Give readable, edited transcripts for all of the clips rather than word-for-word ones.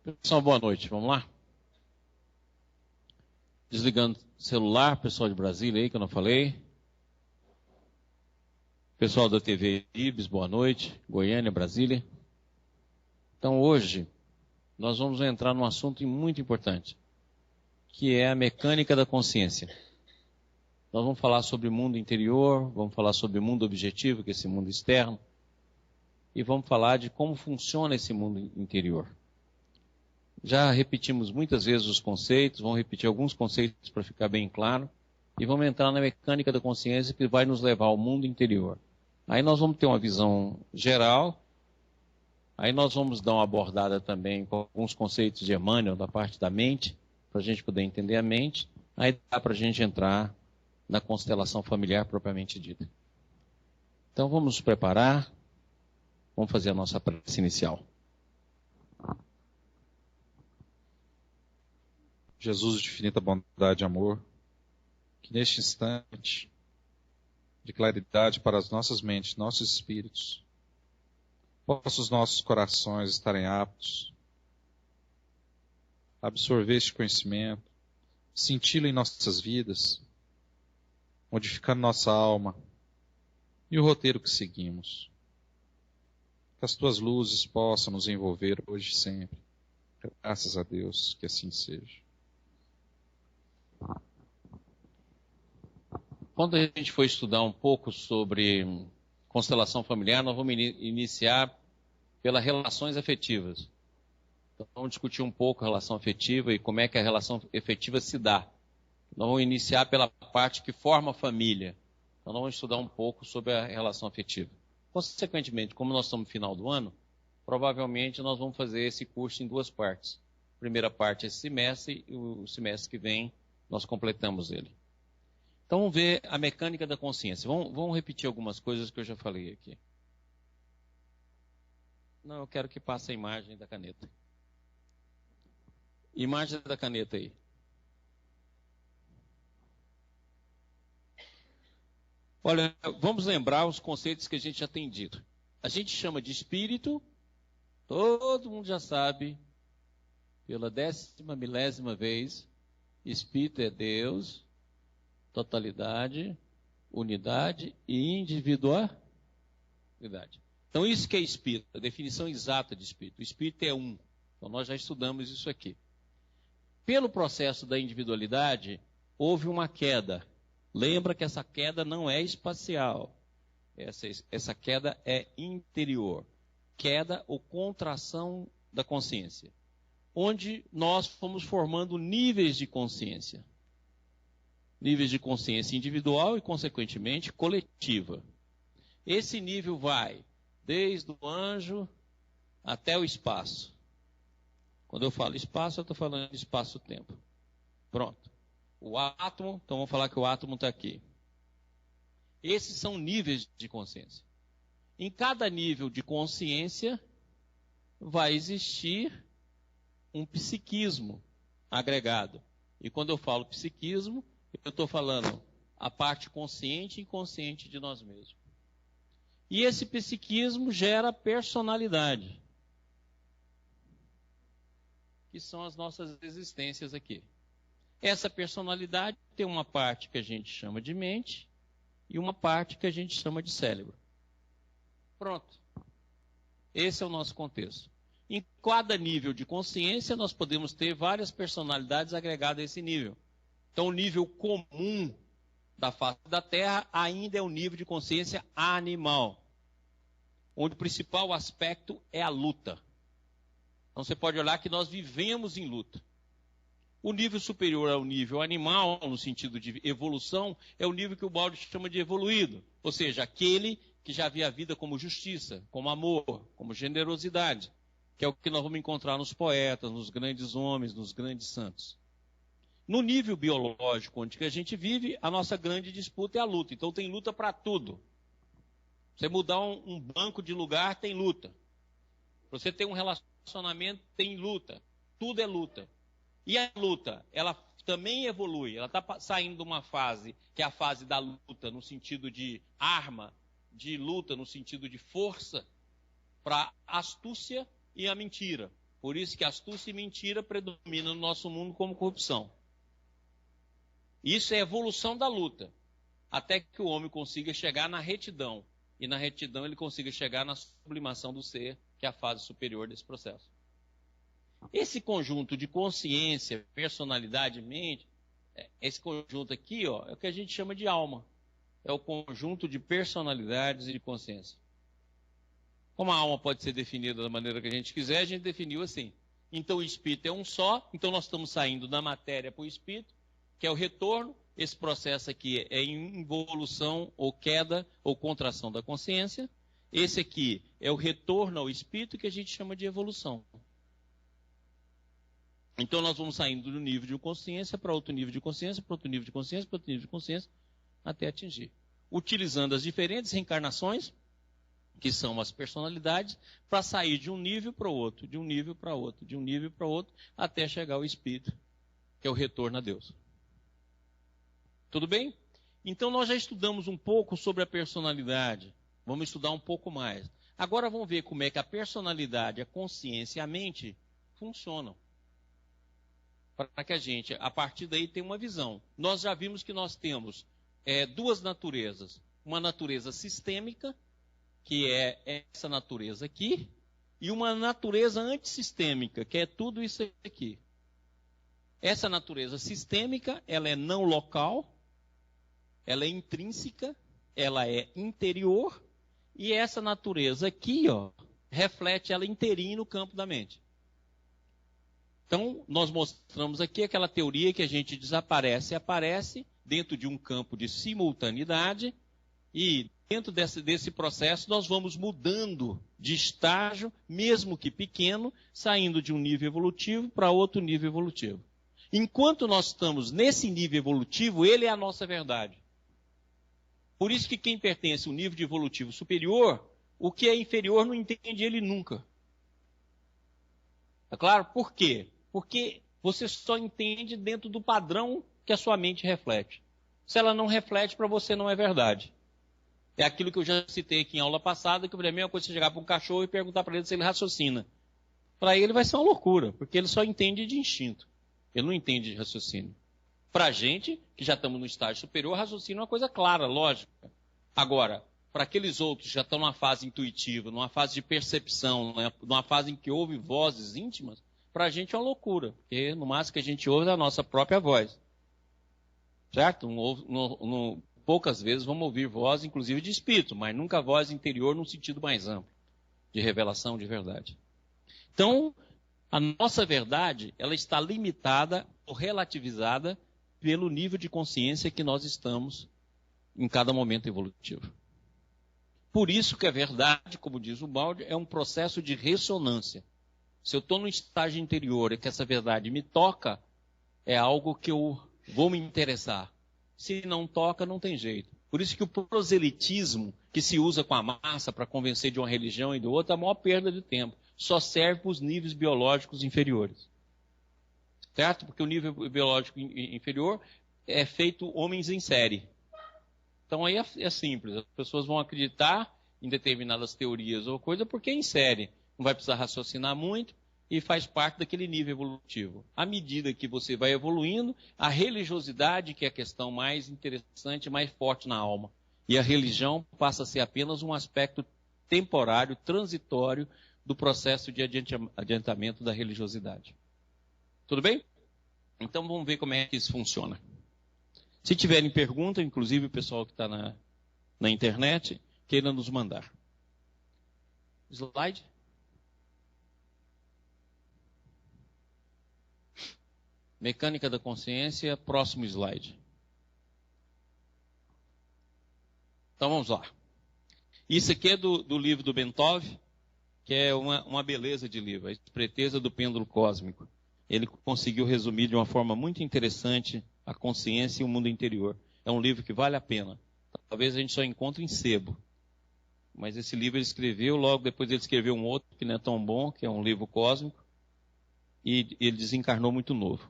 Pessoal, boa noite. Vamos lá? Desligando o celular, pessoal de Brasília aí, que eu não falei. Pessoal da TV Ibis, boa noite. Goiânia, Brasília. Então, hoje, nós vamos entrar num assunto muito importante, que é a mecânica da consciência. Nós vamos falar sobre o mundo interior, vamos falar sobre o mundo objetivo, que é esse mundo externo, e vamos falar de como funciona esse mundo interior. Já repetimos muitas vezes os conceitos, vamos repetir alguns conceitos para ficar bem claro, e vamos entrar na mecânica da consciência que vai nos levar ao mundo interior. Aí nós vamos ter uma visão geral, aí nós vamos dar uma abordada também com alguns conceitos de Emmanuel, da parte da mente, para a gente poder entender a mente, aí dá para a gente entrar na constelação familiar propriamente dita. Então vamos nos preparar, vamos fazer a nossa prece inicial. Jesus de infinita bondade e amor, que neste instante de claridade para as nossas mentes, nossos espíritos, possam os nossos corações estarem aptos a absorver este conhecimento, senti-lo em nossas vidas, modificando nossa alma e o roteiro que seguimos. Que as tuas luzes possam nos envolver hoje e sempre. Graças a Deus, que assim seja. Quando a gente for estudar um pouco sobre constelação familiar, nós vamos iniciar pelas relações afetivas. Então, vamos discutir um pouco a relação afetiva e como é que a relação afetiva se dá. Nós vamos iniciar pela parte que forma a família. Então, nós vamos estudar um pouco sobre a relação afetiva. Consequentemente, como nós estamos no final do ano, provavelmente nós vamos fazer esse curso em duas partes. A primeira parte esse semestre e o semestre que vem nós completamos ele. Então vamos ver a mecânica da consciência. Vamos repetir algumas coisas que eu já falei aqui. Não, eu quero que passe a imagem da caneta. Imagem da caneta aí. Olha, vamos lembrar os conceitos que a gente já tem dito. A gente chama de espírito, todo mundo já sabe, pela 10ª milésima vez, espírito é Deus, totalidade, unidade e individualidade. Então isso que é espírito, a definição exata de espírito. O espírito é um. Então nós já estudamos isso aqui. Pelo processo da individualidade, houve uma queda. Lembra que essa queda não é espacial. Essa queda é interior. Queda ou contração da consciência. Onde nós fomos formando níveis de consciência. Níveis de consciência individual e, consequentemente, coletiva. Esse nível vai desde o anjo até o espaço. Quando eu falo espaço, eu estou falando de espaço-tempo. Pronto. O átomo, então vamos falar que o átomo está aqui. Esses são níveis de consciência. Em cada nível de consciência vai existir um psiquismo agregado. E quando eu falo psiquismo, eu estou falando a parte consciente e inconsciente de nós mesmos. E esse psiquismo gera personalidade, que são as nossas existências aqui. Essa personalidade tem uma parte que a gente chama de mente e uma parte que a gente chama de cérebro. Pronto. Esse é o nosso contexto. Em cada nível de consciência, nós podemos ter várias personalidades agregadas a esse nível. Então, o nível comum da face da Terra ainda é o nível de consciência animal, onde o principal aspecto é a luta. Então, você pode olhar que nós vivemos em luta. O nível superior ao nível animal, no sentido de evolução, é o nível que o Balde chama de evoluído. Ou seja, aquele que já vê a vida como justiça, como amor, como generosidade, que é o que nós vamos encontrar nos poetas, nos grandes homens, nos grandes santos. No nível biológico onde a gente vive, a nossa grande disputa é a luta. Então tem luta para tudo. Você mudar um banco de lugar, tem luta. Você ter um relacionamento, tem luta. Tudo é luta. E a luta, ela também evolui. Ela está saindo de uma fase, que é a fase da luta, no sentido de arma, de luta no sentido de força, para a astúcia e a mentira. Por isso que astúcia e mentira predominam no nosso mundo como corrupção. Isso é a evolução da luta, até que o homem consiga chegar na retidão. E na retidão ele consiga chegar na sublimação do ser, que é a fase superior desse processo. Esse conjunto de consciência, personalidade e mente, esse conjunto aqui, ó, é o que a gente chama de alma. É o conjunto de personalidades e de consciência. Como a alma pode ser definida da maneira que a gente quiser, a gente definiu assim. Então o espírito é um só, então nós estamos saindo da matéria para o espírito, que é o retorno. Esse processo aqui é involução ou queda ou contração da consciência. Esse aqui é o retorno ao espírito, que a gente chama de evolução. Então nós vamos saindo do nível de consciência para outro nível de consciência, para outro nível de consciência, para outro nível de consciência, até atingir. Utilizando as diferentes reencarnações, que são as personalidades, para sair de um nível para o outro, de um nível para outro, de um nível para outro, até chegar ao espírito, que é o retorno a Deus. Tudo bem? Então nós já estudamos um pouco sobre a personalidade. Vamos estudar um pouco mais. Agora vamos ver como é que a personalidade, a consciência e a mente funcionam. Para que a gente, a partir daí, tenha uma visão. Nós já vimos que nós temos duas naturezas. Uma natureza sistêmica, que é essa natureza aqui, e uma natureza antissistêmica, que é tudo isso aqui. Essa natureza sistêmica, ela é não local, ela é intrínseca, ela é interior, e essa natureza aqui, ó, reflete ela inteirinha no campo da mente. Então, nós mostramos aqui aquela teoria que a gente desaparece e aparece dentro de um campo de simultaneidade, e dentro desse processo nós vamos mudando de estágio, mesmo que pequeno, saindo de um nível evolutivo para outro nível evolutivo. Enquanto nós estamos nesse nível evolutivo, ele é a nossa verdade. Por isso que quem pertence ao nível de evolutivo superior, o que é inferior não entende ele nunca. É claro? Por quê? Porque você só entende dentro do padrão que a sua mente reflete. Se ela não reflete, para você não é verdade. É aquilo que eu já citei aqui em aula passada, que para mim é uma coisa você chegar para um cachorro e perguntar para ele se ele raciocina. Para ele vai ser uma loucura, porque ele só entende de instinto. Ele não entende de raciocínio. Para a gente, que já estamos no estágio superior, raciocínio é uma coisa clara, lógica. Agora, para aqueles outros que já estão numa fase intuitiva, numa fase de percepção, numa fase em que ouve vozes íntimas, para a gente é uma loucura, porque no máximo que a gente ouve é a nossa própria voz. Certo? Poucas vezes vamos ouvir voz, inclusive de espírito, mas nunca voz interior num sentido mais amplo, de revelação de verdade. Então, a nossa verdade, ela está limitada ou relativizada pelo nível de consciência que nós estamos em cada momento evolutivo. Por isso que a verdade, como diz o Baldi, é um processo de ressonância. Se eu estou no estágio interior e que essa verdade me toca, é algo que eu vou me interessar. Se não toca, não tem jeito. Por isso que o proselitismo, que se usa com a massa para convencer de uma religião e de outra, é a maior perda de tempo. Só serve para os níveis biológicos inferiores. Certo? Porque o nível biológico inferior é feito homens em série. Então aí é simples. As pessoas vão acreditar em determinadas teorias ou coisa porque é em série. Não vai precisar raciocinar muito e faz parte daquele nível evolutivo. À medida que você vai evoluindo, a religiosidade, que é a questão mais interessante, mais forte na alma. E a religião passa a ser apenas um aspecto temporário, transitório, do processo de adiantamento da religiosidade. Tudo bem? Então vamos ver como é que isso funciona. Se tiverem pergunta, inclusive o pessoal que está na internet, queira nos mandar. Slide. Mecânica da consciência, próximo slide. Então vamos lá. Isso aqui é do livro do Bentov, que é uma beleza de livro, a Esperteza do Pêndulo Cósmico. Ele conseguiu resumir de uma forma muito interessante a consciência e o mundo interior. É um livro que vale a pena. Talvez a gente só encontre em sebo. Mas esse livro ele escreveu, logo depois ele escreveu um outro que não é tão bom, que é um livro cósmico, e ele desencarnou muito novo.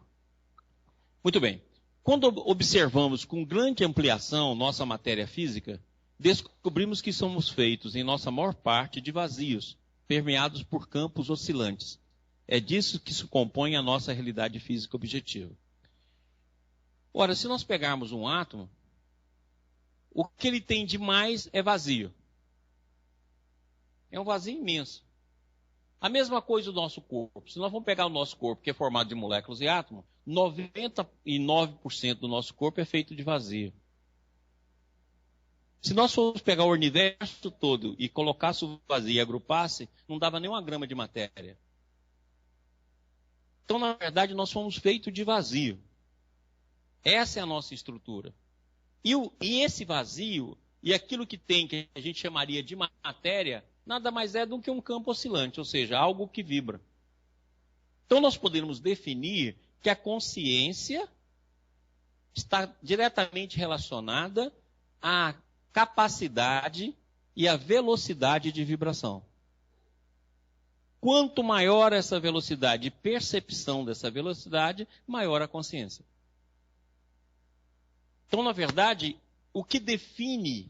Muito bem. Quando observamos com grande ampliação nossa matéria física, descobrimos que somos feitos, em nossa maior parte, de vazios, permeados por campos oscilantes. É disso que se compõe a nossa realidade física objetiva. Ora, se nós pegarmos um átomo, o que ele tem de mais é vazio. É um vazio imenso. A mesma coisa do nosso corpo. Se nós vamos pegar o nosso corpo, que é formado de moléculas e átomos, 99% do nosso corpo é feito de vazio. Se nós formos pegar o universo todo e colocasse o vazio e agrupasse, não dava nem uma grama de matéria. Então, na verdade, nós fomos feitos de vazio. Essa é a nossa estrutura. E esse vazio, e aquilo que tem, que a gente chamaria de matéria, nada mais é do que um campo oscilante, ou seja, algo que vibra. Então, nós podemos definir que a consciência está diretamente relacionada à capacidade e à velocidade de vibração. Quanto maior essa velocidade e percepção dessa velocidade, maior a consciência. Então, na verdade, o que define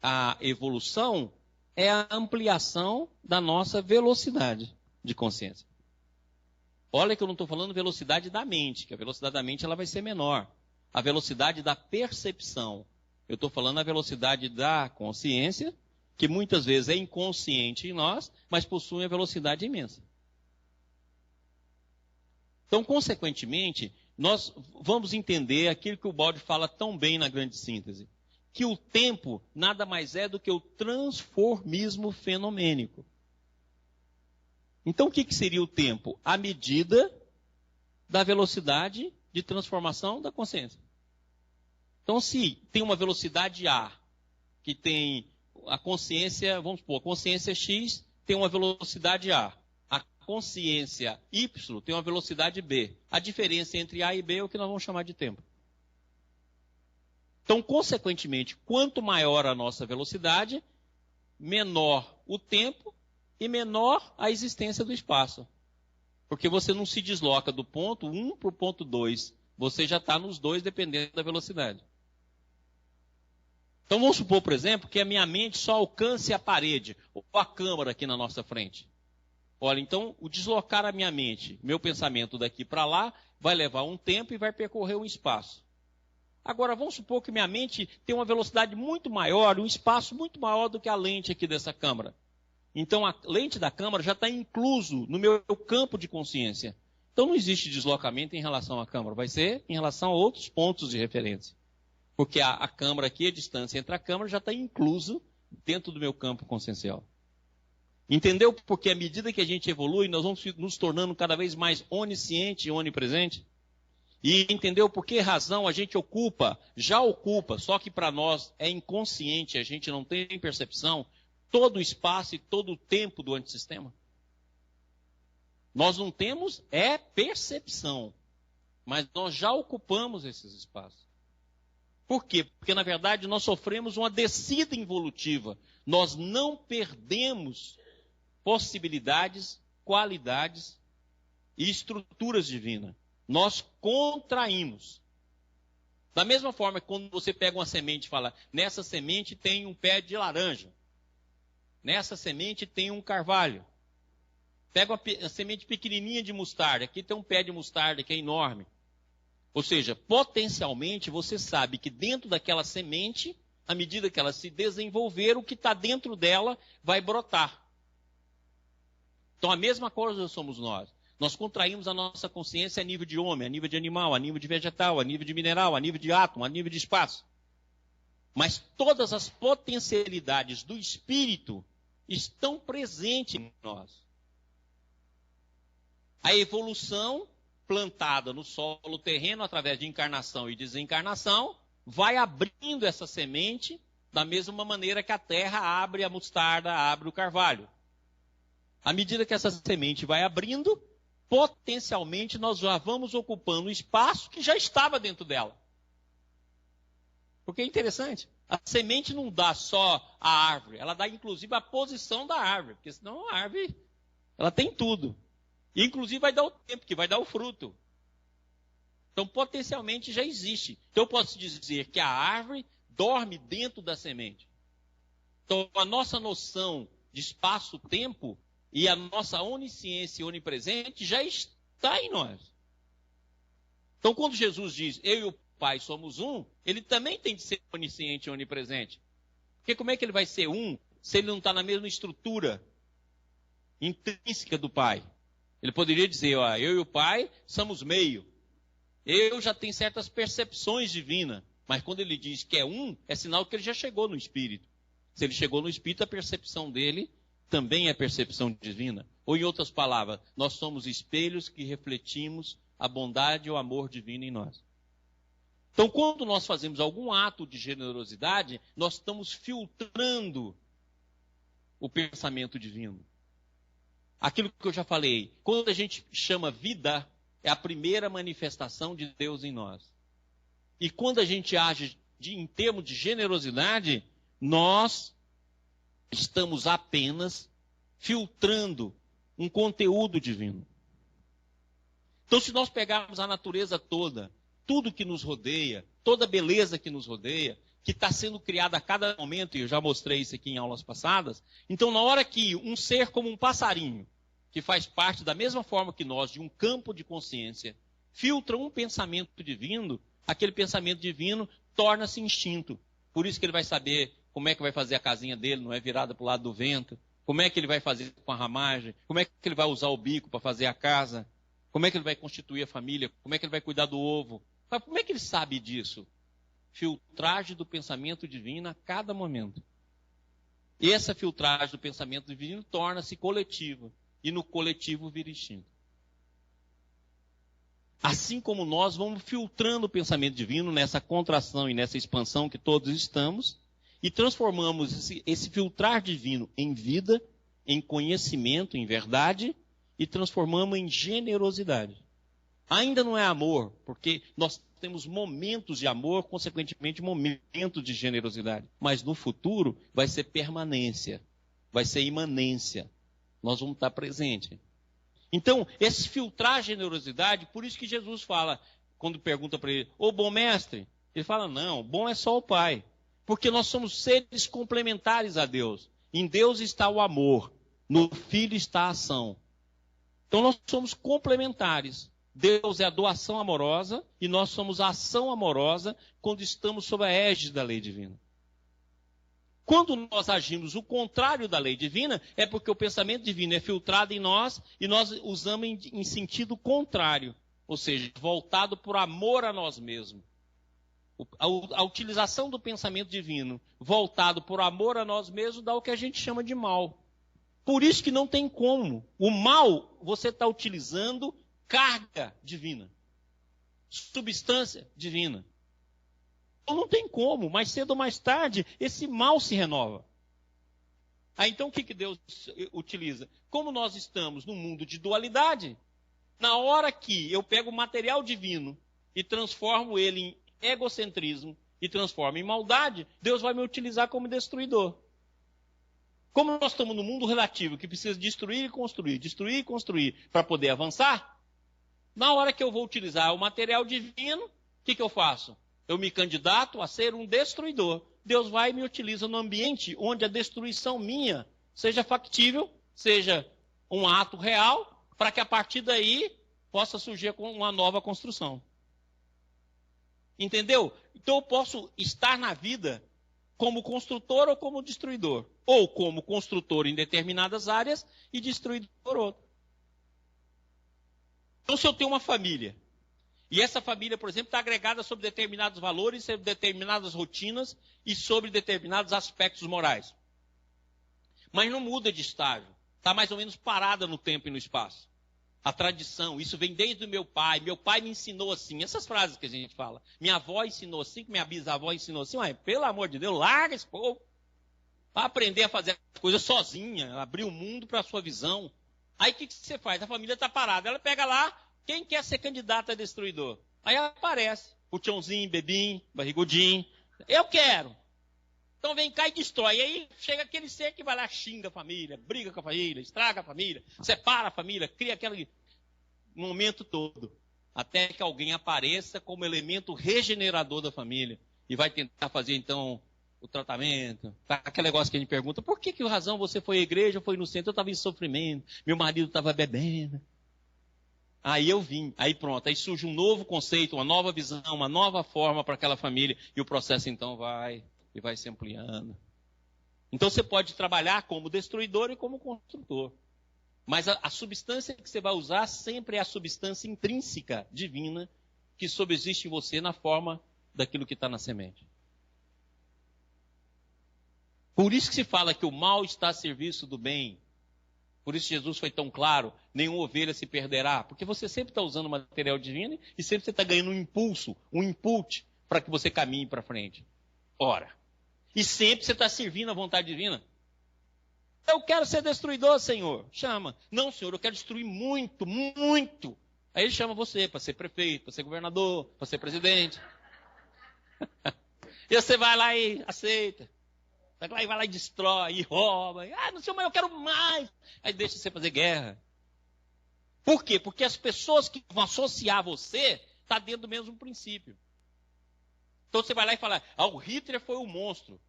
a evolução é a ampliação da nossa velocidade de consciência. Olha que eu não estou falando velocidade da mente, que a velocidade da mente ela vai ser menor. A velocidade da percepção. Eu estou falando a velocidade da consciência, que muitas vezes é inconsciente em nós, mas possui uma velocidade imensa. Então, consequentemente, nós vamos entender aquilo que o Baldi fala tão bem na grande síntese, que o tempo nada mais é do que o transformismo fenomênico. Então, o que seria o tempo? A medida da velocidade de transformação da consciência. Então, se tem uma velocidade A, que tem a consciência, vamos supor, a consciência X tem uma velocidade A. A consciência Y tem uma velocidade B. A diferença entre A e B é o que nós vamos chamar de tempo. Então, consequentemente, quanto maior a nossa velocidade, menor o tempo e menor a existência do espaço. Porque você não se desloca do ponto 1 para o ponto 2. Você já está nos dois, dependendo da velocidade. Então, vamos supor, por exemplo, que a minha mente só alcance a parede, ou a câmara aqui na nossa frente. Olha, então, o deslocar a minha mente, meu pensamento daqui para lá, vai levar um tempo e vai percorrer um espaço. Agora, vamos supor que minha mente tem uma velocidade muito maior, um espaço muito maior do que a lente aqui dessa câmara. Então, a lente da câmara já está incluso no meu campo de consciência. Então, não existe deslocamento em relação à câmara, vai ser em relação a outros pontos de referência. Porque a câmara aqui, a distância entre a câmara, já está incluso dentro do meu campo consciencial. Entendeu? Porque à medida que a gente evolui, nós vamos nos tornando cada vez mais onisciente e onipresente. E entendeu por que razão a gente já ocupa, só que para nós é inconsciente, a gente não tem percepção, todo o espaço e todo o tempo do antissistema? Nós não temos percepção, mas nós já ocupamos esses espaços. Por quê? Porque, na verdade, nós sofremos uma descida involutiva. Nós não perdemos possibilidades, qualidades e estruturas divinas. Nós contraímos. Da mesma forma que quando você pega uma semente e fala, nessa semente tem um pé de laranja. Nessa semente tem um carvalho. Pega uma semente pequenininha de mostarda. Aqui tem um pé de mostarda que é enorme. Ou seja, potencialmente você sabe que dentro daquela semente, à medida que ela se desenvolver, o que está dentro dela vai brotar. Então a mesma coisa somos nós. Nós contraímos a nossa consciência a nível de homem, a nível de animal, a nível de vegetal, a nível de mineral, a nível de átomo, a nível de espaço. Mas todas as potencialidades do espírito estão presentes em nós. A evolução plantada no solo terreno através de encarnação e desencarnação vai abrindo essa semente da mesma maneira que a terra abre a mostarda, abre o carvalho. À medida que essa semente vai abrindo, potencialmente nós já vamos ocupando o espaço que já estava dentro dela. Porque é interessante, a semente não dá só a árvore, ela dá inclusive a posição da árvore, porque senão a árvore ela tem tudo. E inclusive vai dar o tempo, que vai dar o fruto. Então potencialmente já existe. Então eu posso dizer que a árvore dorme dentro da semente. Então a nossa noção de espaço-tempo e a nossa onisciência onipresente já está em nós. Então, quando Jesus diz, eu e o Pai somos um, ele também tem de ser onisciente e onipresente. Porque como é que ele vai ser um se ele não está na mesma estrutura intrínseca do Pai? Ele poderia dizer, ó, eu e o Pai somos meio. Eu já tenho certas percepções divinas, mas quando ele diz que é um, é sinal que ele já chegou no Espírito. Se ele chegou no Espírito, a percepção dele também é percepção divina. Ou em outras palavras, nós somos espelhos que refletimos a bondade e o amor divino em nós. Então, quando nós fazemos algum ato de generosidade, nós estamos filtrando o pensamento divino. Aquilo que eu já falei, quando a gente chama vida, é a primeira manifestação de Deus em nós. E quando a gente age em termos de generosidade, nós estamos apenas filtrando um conteúdo divino. Então, se nós pegarmos a natureza toda, tudo que nos rodeia, toda a beleza que nos rodeia, que está sendo criada a cada momento, e eu já mostrei isso aqui em aulas passadas, então na hora que um ser como um passarinho, que faz parte da mesma forma que nós, de um campo de consciência, filtra um pensamento divino, aquele pensamento divino torna-se instinto. Por isso que ele vai saber como é que vai fazer a casinha dele, não é virada para o lado do vento, como é que ele vai fazer com a ramagem, como é que ele vai usar o bico para fazer a casa, como é que ele vai constituir a família, como é que ele vai cuidar do ovo. Mas como é que ele sabe disso? Filtragem do pensamento divino a cada momento. E essa filtragem do pensamento divino torna-se coletiva. E no coletivo vira instinto. Assim como nós vamos filtrando o pensamento divino nessa contração e nessa expansão que todos estamos, e transformamos esse filtrar divino em vida, em conhecimento, em verdade, e transformamos em generosidade. Ainda não é amor, porque nós temos momentos de amor, consequentemente momentos de generosidade. Mas no futuro vai ser permanência, vai ser imanência. Nós vamos estar presentes. Então, esse filtrar a generosidade, por isso que Jesus fala, quando pergunta para ele, ô bom mestre, ele fala, não, bom é só o Pai. Porque nós somos seres complementares a Deus. Em Deus está o amor, no Filho está a ação. Então nós somos complementares. Deus é a doação amorosa e nós somos a ação amorosa quando estamos sob a égide da lei divina. Quando nós agimos o contrário da lei divina, é porque o pensamento divino é filtrado em nós e nós usamos em sentido contrário, ou seja, voltado por amor a nós mesmos. A utilização do pensamento divino voltado por amor a nós mesmos dá o que a gente chama de mal. Por isso que não tem como. O mal, você está utilizando carga divina, substância divina. Então não tem como, mais cedo ou mais tarde, esse mal se renova. Então o que Deus utiliza? Como nós estamos num mundo de dualidade, na hora que eu pego o material divino e transformo ele em egocentrismo e transformo em maldade, Deus vai me utilizar como destruidor. Como nós estamos no mundo relativo, que precisa destruir e construir para poder avançar, na hora que eu vou utilizar o material divino, o que eu faço? Eu me candidato a ser um destruidor. Deus vai e me utiliza no ambiente onde a destruição minha seja factível, seja um ato real, para que a partir daí possa surgir uma nova construção. Entendeu? Então eu posso estar na vida como construtor ou como destruidor. Ou como construtor em determinadas áreas e destruidor por outras. Então se eu tenho uma família, e essa família, por exemplo, está agregada sobre determinados valores, sobre determinadas rotinas e sobre determinados aspectos morais. Mas não muda de estágio. Está mais ou menos parada no tempo e no espaço. A tradição, isso vem desde o meu pai me ensinou assim. Essas frases que a gente fala. Minha avó ensinou assim, minha bisavó ensinou assim. Mas, pelo amor de Deus, larga esse povo. Para aprender a fazer as coisas sozinha, abrir o mundo para a sua visão. Aí o que você faz? A família está parada. Ela pega lá, quem quer ser candidato a destruidor? Aí aparece o tchãozinho, bebinho, barrigudinho. Eu quero. Então vem cá e destrói. E aí chega aquele ser que vai lá, xinga a família, briga com a família, estraga a família, separa a família, cria aquele momento todo. Até que alguém apareça como elemento regenerador da família. E vai tentar fazer, então, o tratamento, aquele negócio que a gente pergunta, por que a razão você foi à igreja, foi no centro, eu estava em sofrimento, meu marido estava bebendo. Aí eu vim, aí pronto, aí surge um novo conceito, uma nova visão, uma nova forma para aquela família, e o processo então vai se ampliando. Então você pode trabalhar como destruidor e como construtor. Mas a substância que você vai usar sempre é a substância intrínseca, divina, que subsiste em você na forma daquilo que está na semente. Por isso que se fala que o mal está a serviço do bem. Por isso Jesus foi tão claro, nenhuma ovelha se perderá. Porque você sempre está usando material divino e sempre você está ganhando um impulso, um input, para que você caminhe para frente. Ora, e sempre você está servindo à vontade divina. Eu quero ser destruidor, Senhor. Chama. Não, Senhor, eu quero destruir muito, muito. Aí ele chama você para ser prefeito, para ser governador, para ser presidente. E você vai lá e aceita. Vai lá e destrói, e rouba. Não sei, mas eu quero mais. Aí deixa você fazer guerra. Por quê? Porque as pessoas que vão associar você estão dentro do mesmo princípio. Então você vai lá e fala, o Hitler foi o monstro.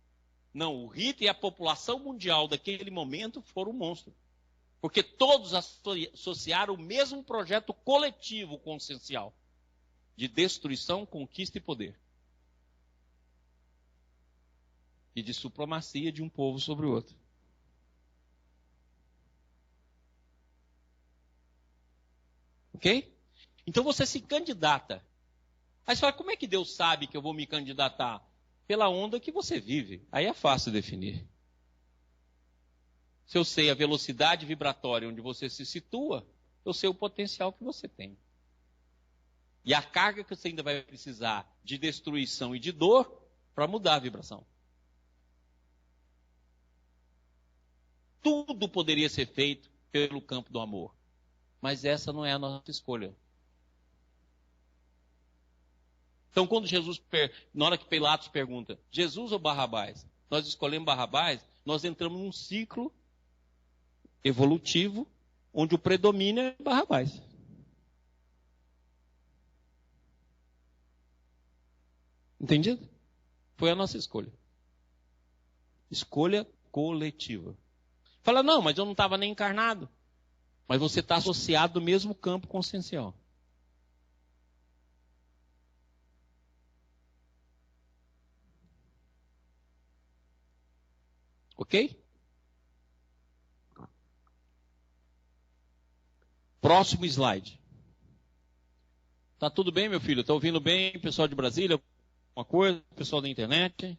Não, o Hitler e a população mundial daquele momento foram o monstro. Porque todos associaram o mesmo projeto coletivo consciencial de destruição, conquista e poder. E de supremacia de um povo sobre o outro. Ok? Então você se candidata. Aí você fala, como é que Deus sabe que eu vou me candidatar? Pela onda que você vive. Aí é fácil definir. Se eu sei a velocidade vibratória onde você se situa, eu sei o potencial que você tem. E a carga que você ainda vai precisar de destruição e de dor para mudar a vibração. Tudo poderia ser feito pelo campo do amor. Mas essa não é a nossa escolha. Então, quando na hora que Pilatos pergunta, Jesus ou Barrabás? Nós escolhemos Barrabás, nós entramos num ciclo evolutivo, onde o predomínio é Barrabás. Entendido? Foi a nossa escolha. Escolha coletiva. Fala, não, mas eu não estava nem encarnado. Mas você está associado no mesmo campo consciencial. Ok? Próximo slide. Tá tudo bem, meu filho? Tá ouvindo bem, pessoal de Brasília? Uma coisa, pessoal da internet?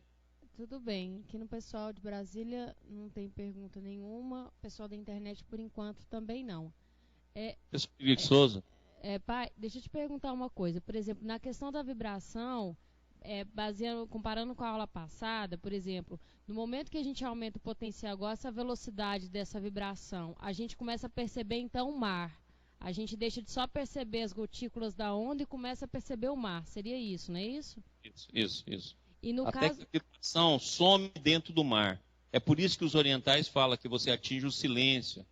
Tudo bem. Aqui no pessoal de Brasília não tem pergunta nenhuma. Pessoal da internet, por enquanto, também não. Pessoal de Souza? Pai, deixa eu te perguntar uma coisa. Por exemplo, na questão da vibração, comparando com a aula passada, por exemplo, no momento que a gente aumenta o potencial, agora essa velocidade dessa vibração, a gente começa a perceber então o mar. A gente deixa de só perceber as gotículas da onda e começa a perceber o mar. Seria isso, não é isso? Isso. E no Até caso... que a vibração some dentro do mar. É por isso que os orientais falam que você atinge o silêncio,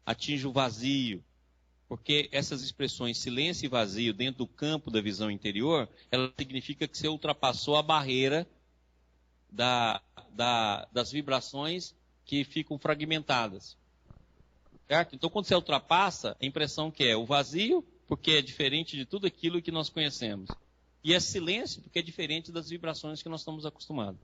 atinge o vazio. Porque essas expressões silêncio e vazio dentro do campo da visão interior, ela significa que você ultrapassou a barreira das vibrações que ficam fragmentadas. Certo? Então, quando você ultrapassa, a impressão que é o vazio, porque é diferente de tudo aquilo que nós conhecemos. E é silêncio, porque é diferente das vibrações que nós estamos acostumados.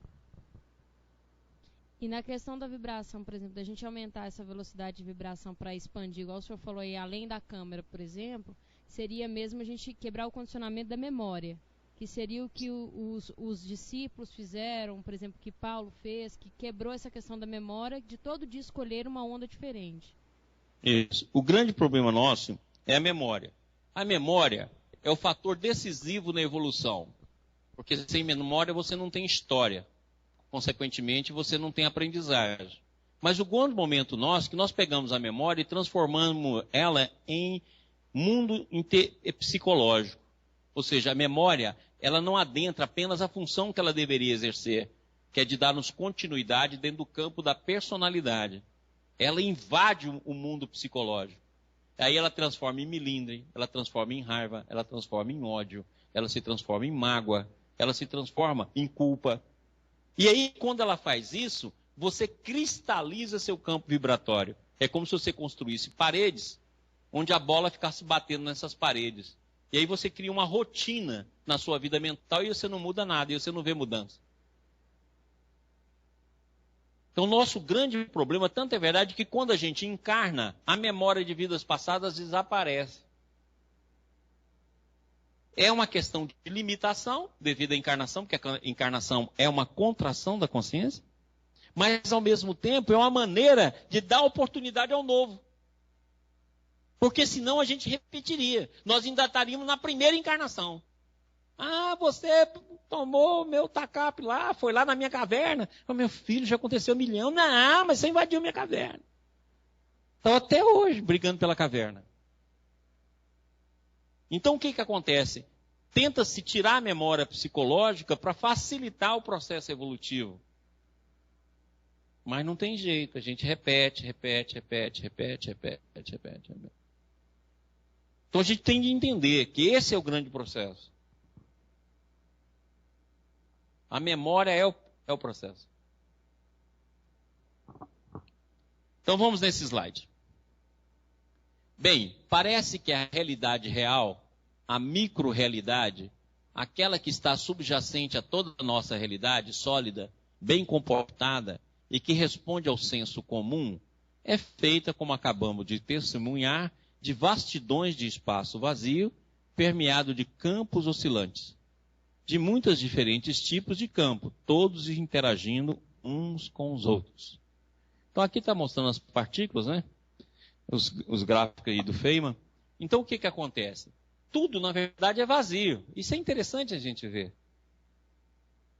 E na questão da vibração, por exemplo, da gente aumentar essa velocidade de vibração para expandir, igual o senhor falou aí, além da câmera, por exemplo, seria mesmo a gente quebrar o condicionamento da memória, que seria o que os discípulos fizeram, por exemplo, que Paulo fez, que quebrou essa questão da memória, de todo dia escolher uma onda diferente. Isso. O grande problema nosso é a memória. A memória é o fator decisivo na evolução, porque sem memória você não tem história. Consequentemente, você não tem aprendizagem. Mas o grande momento nosso é que nós pegamos a memória e transformamos ela em mundo psicológico. Ou seja, a memória, ela não adentra apenas a função que ela deveria exercer, que é de dar-nos continuidade dentro do campo da personalidade. Ela invade o mundo psicológico. Aí ela transforma em melindre, ela transforma em raiva, ela transforma em ódio, ela se transforma em mágoa, ela se transforma em culpa. E aí, quando ela faz isso, você cristaliza seu campo vibratório. É como se você construísse paredes, onde a bola ficasse batendo nessas paredes. E aí você cria uma rotina na sua vida mental e você não muda nada, e você não vê mudança. Então, o nosso grande problema, tanto é verdade, que quando a gente encarna, a memória de vidas passadas desaparece. É uma questão de limitação devido à encarnação, porque a encarnação é uma contração da consciência, mas, ao mesmo tempo, é uma maneira de dar oportunidade ao novo. Porque senão a gente repetiria. Nós ainda estaríamos na primeira encarnação. Ah, você tomou o meu tacape lá, foi lá na minha caverna. Oh, meu filho, já aconteceu 1 milhão. Não, mas você invadiu minha caverna. Estão até hoje brigando pela caverna. Então, o que acontece? Tenta-se tirar a memória psicológica para facilitar o processo evolutivo. Mas não tem jeito, a gente repete. Então a gente tem de entender que esse é o grande processo. A memória é o processo. Então vamos nesse slide. Bem, parece que a realidade real, a micro-realidade, aquela que está subjacente a toda a nossa realidade, sólida, bem comportada e que responde ao senso comum, é feita, como acabamos de testemunhar, de vastidões de espaço vazio, permeado de campos oscilantes, de muitos diferentes tipos de campo, todos interagindo uns com os outros. Então aqui está mostrando as partículas, né? Os gráficos aí do Feynman. Então o que acontece? Tudo, na verdade, é vazio. Isso é interessante a gente ver.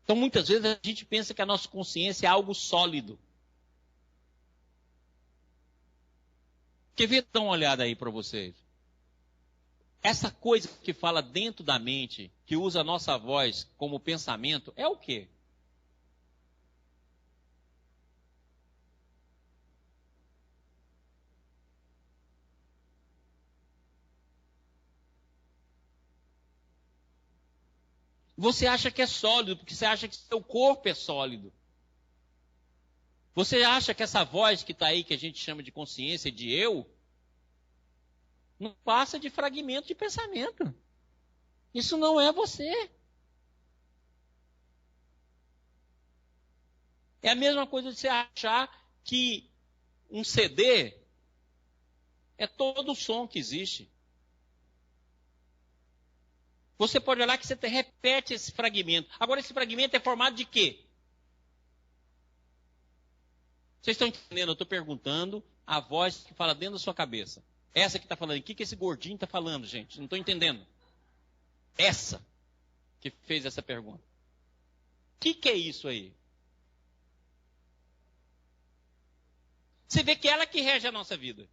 Então muitas vezes a gente pensa que a nossa consciência é algo sólido. Quer ver? Dá uma olhada aí para vocês. Essa coisa que fala dentro da mente, que usa a nossa voz como pensamento, é o quê? Você acha que é sólido, porque você acha que seu corpo é sólido. Você acha que essa voz que está aí, que a gente chama de consciência, de eu, não passa de fragmento de pensamento. Isso não é você. É a mesma coisa de você achar que um CD é todo o som que existe. Você pode olhar que você repete esse fragmento. Agora, esse fragmento é formado de quê? Vocês estão entendendo? Eu estou perguntando a voz que fala dentro da sua cabeça. Essa que está falando. O que esse gordinho está falando, gente? Não estou entendendo. Essa que fez essa pergunta. O que é isso aí? Você vê que ela que rege a nossa vida.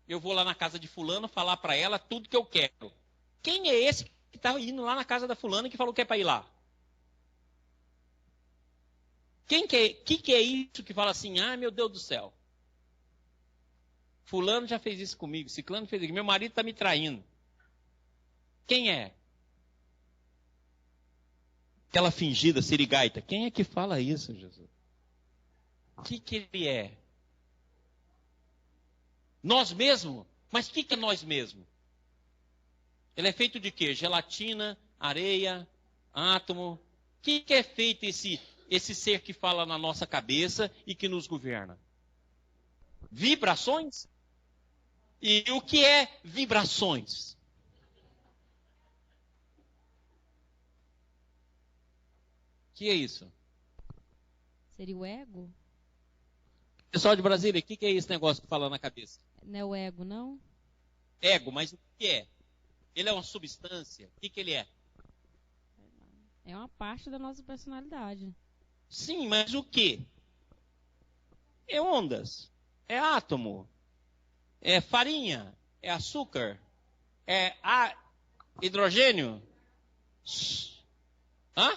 Eu vou lá na casa de fulano falar para ela tudo que eu quero. Quem é esse que está indo lá na casa da fulana que falou que é para ir lá? Que é isso que fala assim, ah, meu Deus do céu. Fulano já fez isso comigo, ciclano fez isso, meu marido está me traindo. Quem é? Aquela fingida sirigaita. Quem é que fala isso, Jesus? O que ele é? Nós mesmos? Mas o que é nós mesmos? Ele é feito de quê? Gelatina, areia, átomo. O que é feito esse ser que fala na nossa cabeça e que nos governa? Vibrações? E o que é vibrações? O que é isso? Seria o ego? Pessoal de Brasília, o que é esse negócio que fala na cabeça? Não é o ego, não? Ego, mas o que é? Ele é uma substância? O que ele é? É uma parte da nossa personalidade. Sim, mas o que? É ondas, é átomo, é farinha, é açúcar, é hidrogênio. Hã?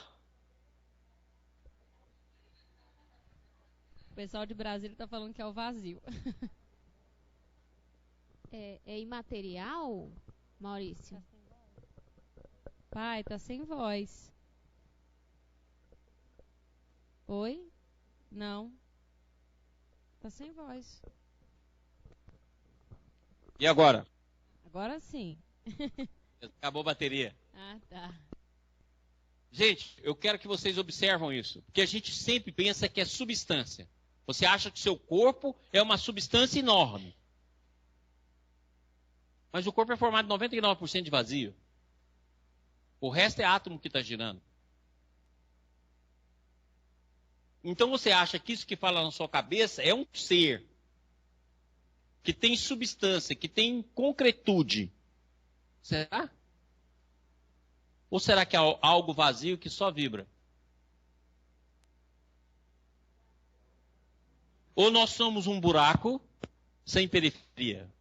O pessoal de Brasília está falando que é o vazio. É imaterial, Maurício? Pai, tá sem voz. Oi? Não. Tá sem voz. E agora? Agora sim. Acabou a bateria. Ah, tá. Gente, eu quero que vocês observam isso. Porque a gente sempre pensa que é substância. Você acha que seu corpo é uma substância enorme. Mas o corpo é formado de 99% de vazio. O resto é átomo que está girando. Então você acha que isso que fala na sua cabeça é um ser que tem substância, que tem concretude. Será? Ou será que é algo vazio que só vibra? Ou nós somos um buraco sem periferia?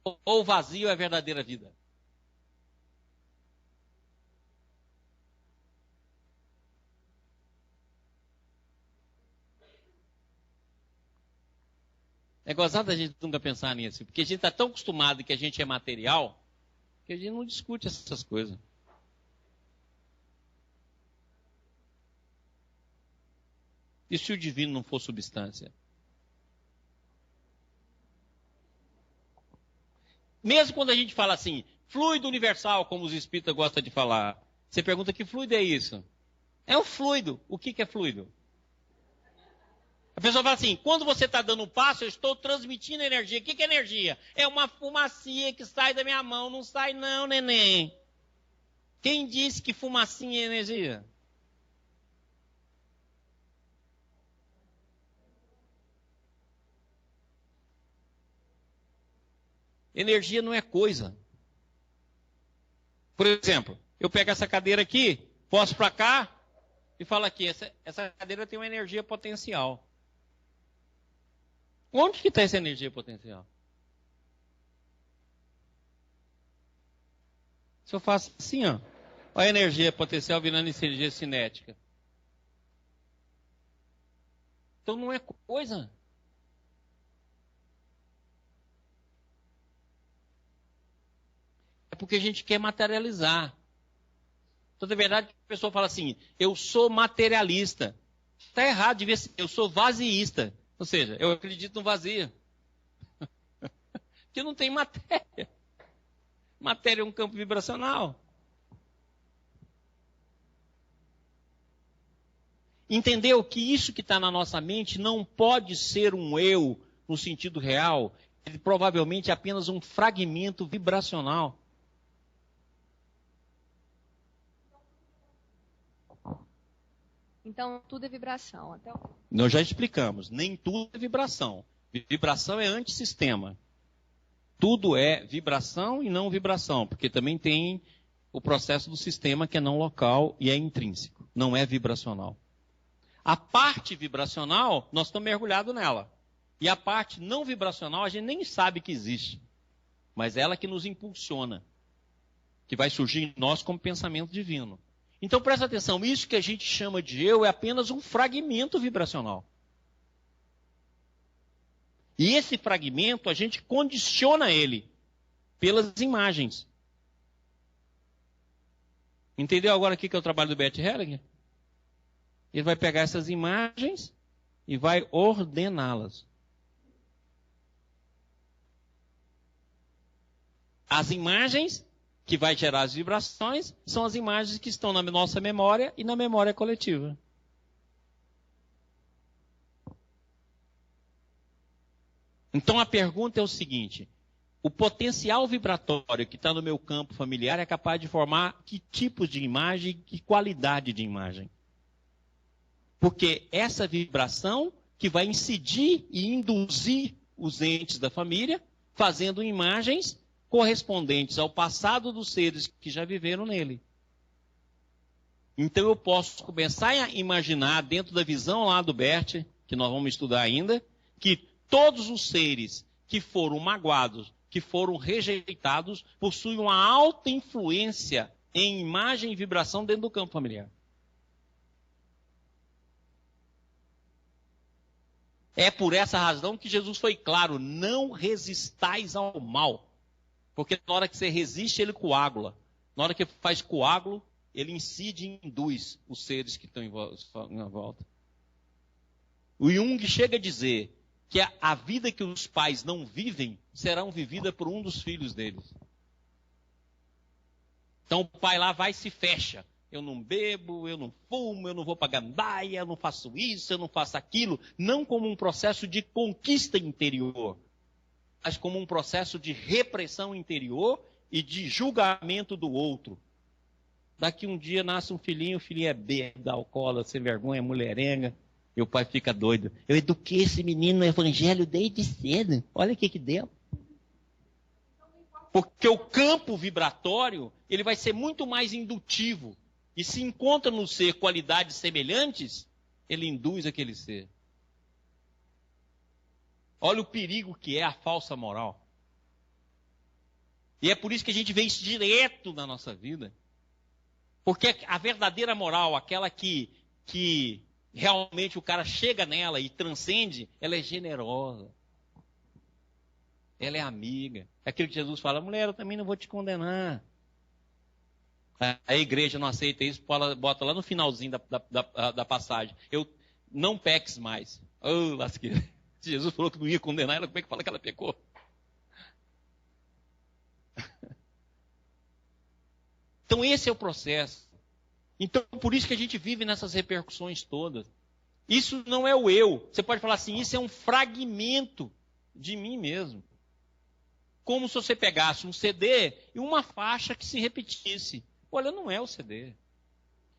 Ou o vazio é a verdadeira vida? É gozado a gente nunca pensar nisso, porque a gente está tão acostumado que a gente é material, que a gente não discute essas coisas. E se o divino não for substância? Mesmo quando a gente fala assim, fluido universal, como os espíritas gostam de falar, você pergunta que fluido é isso? É um fluido. O que é fluido? A pessoa fala assim, quando você está dando um passo, eu estou transmitindo energia. O que é energia? É uma fumacinha que sai da minha mão. Não sai não, neném. Quem disse que fumacinha é energia? Energia não é coisa. Por exemplo, eu pego essa cadeira aqui, posto para cá e falo aqui, essa cadeira tem uma energia potencial. Onde que está essa energia potencial? Se eu faço assim, ó, olha a energia potencial virando energia cinética. Então não é coisa. É porque a gente quer materializar. Então, na verdade, a pessoa fala assim, eu sou materialista. Está errado, devia ser, eu sou vaziísta. Ou seja, eu acredito no vazio. Porque não tem matéria. Matéria é um campo vibracional. Entendeu que isso que está na nossa mente não pode ser um eu no sentido real. Ele provavelmente é apenas um fragmento vibracional. Então, tudo é vibração. Nós já explicamos, nem tudo é vibração. Vibração é antissistema. Tudo é vibração e não vibração, porque também tem o processo do sistema que é não local e é intrínseco, não é vibracional. A parte vibracional, nós estamos mergulhados nela. E a parte não vibracional, a gente nem sabe que existe. Mas é ela que nos impulsiona, que vai surgir em nós como pensamento divino. Então presta atenção, isso que a gente chama de eu é apenas um fragmento vibracional. E esse fragmento a gente condiciona ele pelas imagens. Entendeu agora o que é o trabalho do Bert Hellinger? Ele vai pegar essas imagens e vai ordená-las. As imagens que vai gerar as vibrações são as imagens que estão na nossa memória e na memória coletiva. Então a pergunta é o seguinte, o potencial vibratório que está no meu campo familiar é capaz de formar que tipo de imagem e que qualidade de imagem? Porque essa vibração que vai incidir e induzir os entes da família, fazendo imagens correspondentes ao passado dos seres que já viveram nele. Então eu posso começar a imaginar, dentro da visão lá do Bert, que nós vamos estudar ainda, que todos os seres que foram magoados, que foram rejeitados, possuem uma alta influência em imagem e vibração dentro do campo familiar. É por essa razão que Jesus foi claro, não resistais ao mal. Porque na hora que você resiste, ele coagula. Na hora que faz coágulo, ele incide e induz os seres que estão em volta. O Jung chega a dizer que a vida que os pais não vivem será vivida por um dos filhos deles. Então o pai lá vai e se fecha. Eu não bebo, eu não fumo, eu não vou para gandaia, eu não faço isso, eu não faço aquilo. Não como um processo de conquista interior, mas como um processo de repressão interior e de julgamento do outro. Daqui um dia nasce um filhinho, o filhinho é bêbado, alcoólatra, sem vergonha, mulherenga, e o pai fica doido. Eu eduquei esse menino no evangelho desde cedo. Olha o que deu. Porque o campo vibratório, ele vai ser muito mais indutivo. E se encontra no ser qualidades semelhantes, ele induz aquele ser. Olha o perigo que é a falsa moral. E é por isso que a gente vê isso direto na nossa vida. Porque a verdadeira moral, aquela que realmente o cara chega nela e transcende, ela é generosa. Ela é amiga. É aquilo que Jesus fala, mulher, eu também não vou te condenar. A igreja não aceita isso, bota lá no finalzinho da passagem. Eu não peques mais. Oh, lasqueira. Se Jesus falou que não ia condenar ela, como é que fala que ela pecou? Então esse é o processo. Então por isso que a gente vive nessas repercussões todas. Isso não é o eu. Você pode falar assim, isso é um fragmento de mim mesmo. Como se você pegasse um CD e uma faixa que se repetisse. Olha, não é o CD.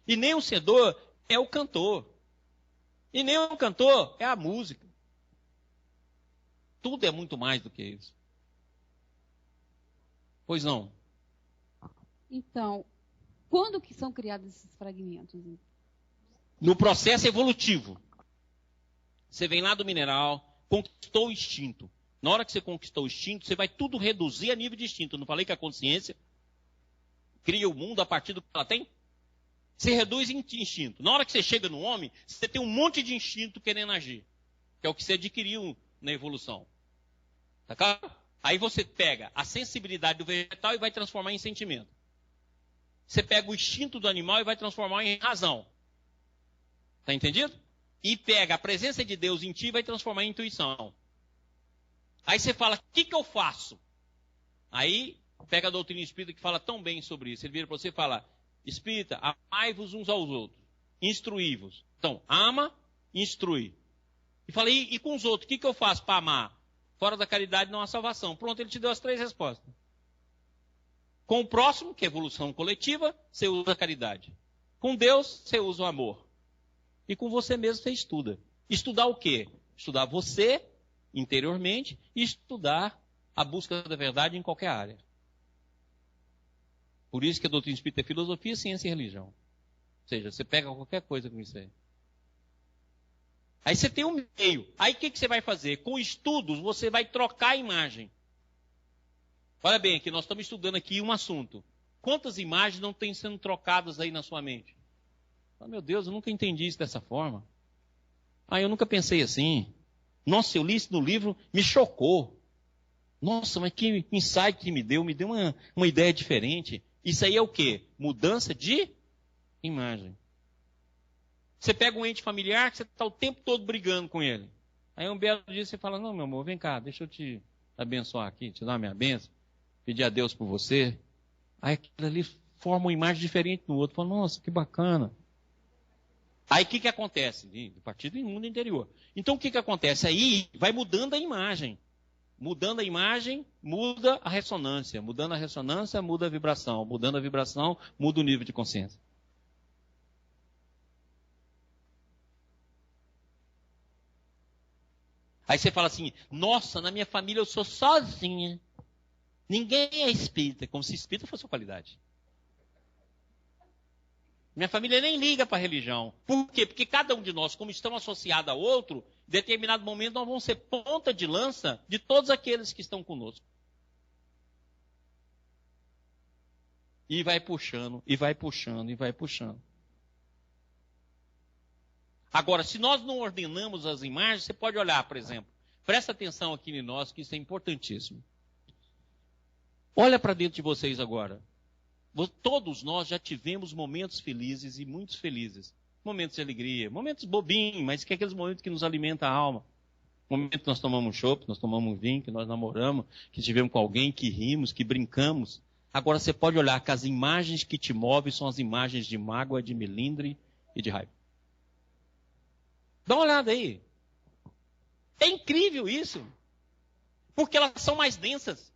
E nem o CD é o cantor. E nem o cantor é a música. Tudo é muito mais do que isso. Pois não? Então, quando que são criados esses fragmentos? No processo evolutivo. Você vem lá do mineral, conquistou o instinto. Na hora que você conquistou o instinto, você vai tudo reduzir a nível de instinto. Eu não falei que a consciência cria o mundo a partir do que ela tem? Você reduz em instinto. Na hora que você chega no homem, você tem um monte de instinto querendo agir. Que é o que você adquiriu na evolução. Tá claro? Aí você pega a sensibilidade do vegetal e vai transformar em sentimento. Você pega o instinto do animal e vai transformar em razão. Tá entendido? E pega a presença de Deus em ti e vai transformar em intuição. Aí você fala, o que eu faço? Aí pega a doutrina espírita que fala tão bem sobre isso. Ele vira para você e fala, espírita, amai-vos uns aos outros, instruí-vos. Então, ama, instrui. E fala, e com os outros, o que eu faço para amar? Fora da caridade não há salvação. Pronto, ele te deu as 3 respostas. Com o próximo, que é evolução coletiva, você usa a caridade. Com Deus, você usa o amor. E com você mesmo, você estuda. Estudar o quê? Estudar você, interiormente, e estudar a busca da verdade em qualquer área. Por isso que a doutrina espírita é filosofia, ciência e religião. Ou seja, você pega qualquer coisa com isso aí. Aí você tem um meio. Aí o que você vai fazer? Com estudos, você vai trocar a imagem. Olha bem, aqui nós estamos estudando aqui um assunto. Quantas imagens não têm sendo trocadas aí na sua mente? Oh, meu Deus, eu nunca entendi isso dessa forma. Ah, eu nunca pensei assim. Nossa, eu li isso no livro, me chocou. Nossa, mas que insight que me deu uma ideia diferente. Isso aí é o quê? Mudança de imagem. Você pega um ente familiar que você está o tempo todo brigando com ele. Aí um belo dia você fala, não, meu amor, vem cá, deixa eu te abençoar aqui, te dar a minha bênção, pedir a Deus por você. Aí aquilo ali forma uma imagem diferente no outro. Fala, nossa, que bacana. Aí o que acontece? A partir do mundo interior. Então o que acontece? Aí vai mudando a imagem. Mudando a imagem, muda a ressonância. Mudando a ressonância, muda a vibração. Mudando a vibração, muda o nível de consciência. Aí você fala assim, nossa, na minha família eu sou sozinha. Ninguém é espírita, como se espírita fosse uma qualidade. Minha família nem liga para a religião. Por quê? Porque cada um de nós, como estamos associados a outro, em determinado momento nós vamos ser ponta de lança de todos aqueles que estão conosco. E vai puxando, e vai puxando, e vai puxando. Agora, se nós não ordenamos as imagens, você pode olhar, por exemplo. Presta atenção aqui em nós, que isso é importantíssimo. Olha para dentro de vocês agora. Todos nós já tivemos momentos felizes e muitos felizes. Momentos de alegria, momentos bobinhos, mas que é aqueles momentos que nos alimentam a alma. Momento que nós tomamos um chopp, nós tomamos um vinho, que nós namoramos, que estivemos com alguém, que rimos, que brincamos. Agora você pode olhar que as imagens que te movem são as imagens de mágoa, de melindre e de raiva. Dá uma olhada aí. É incrível isso. Porque elas são mais densas.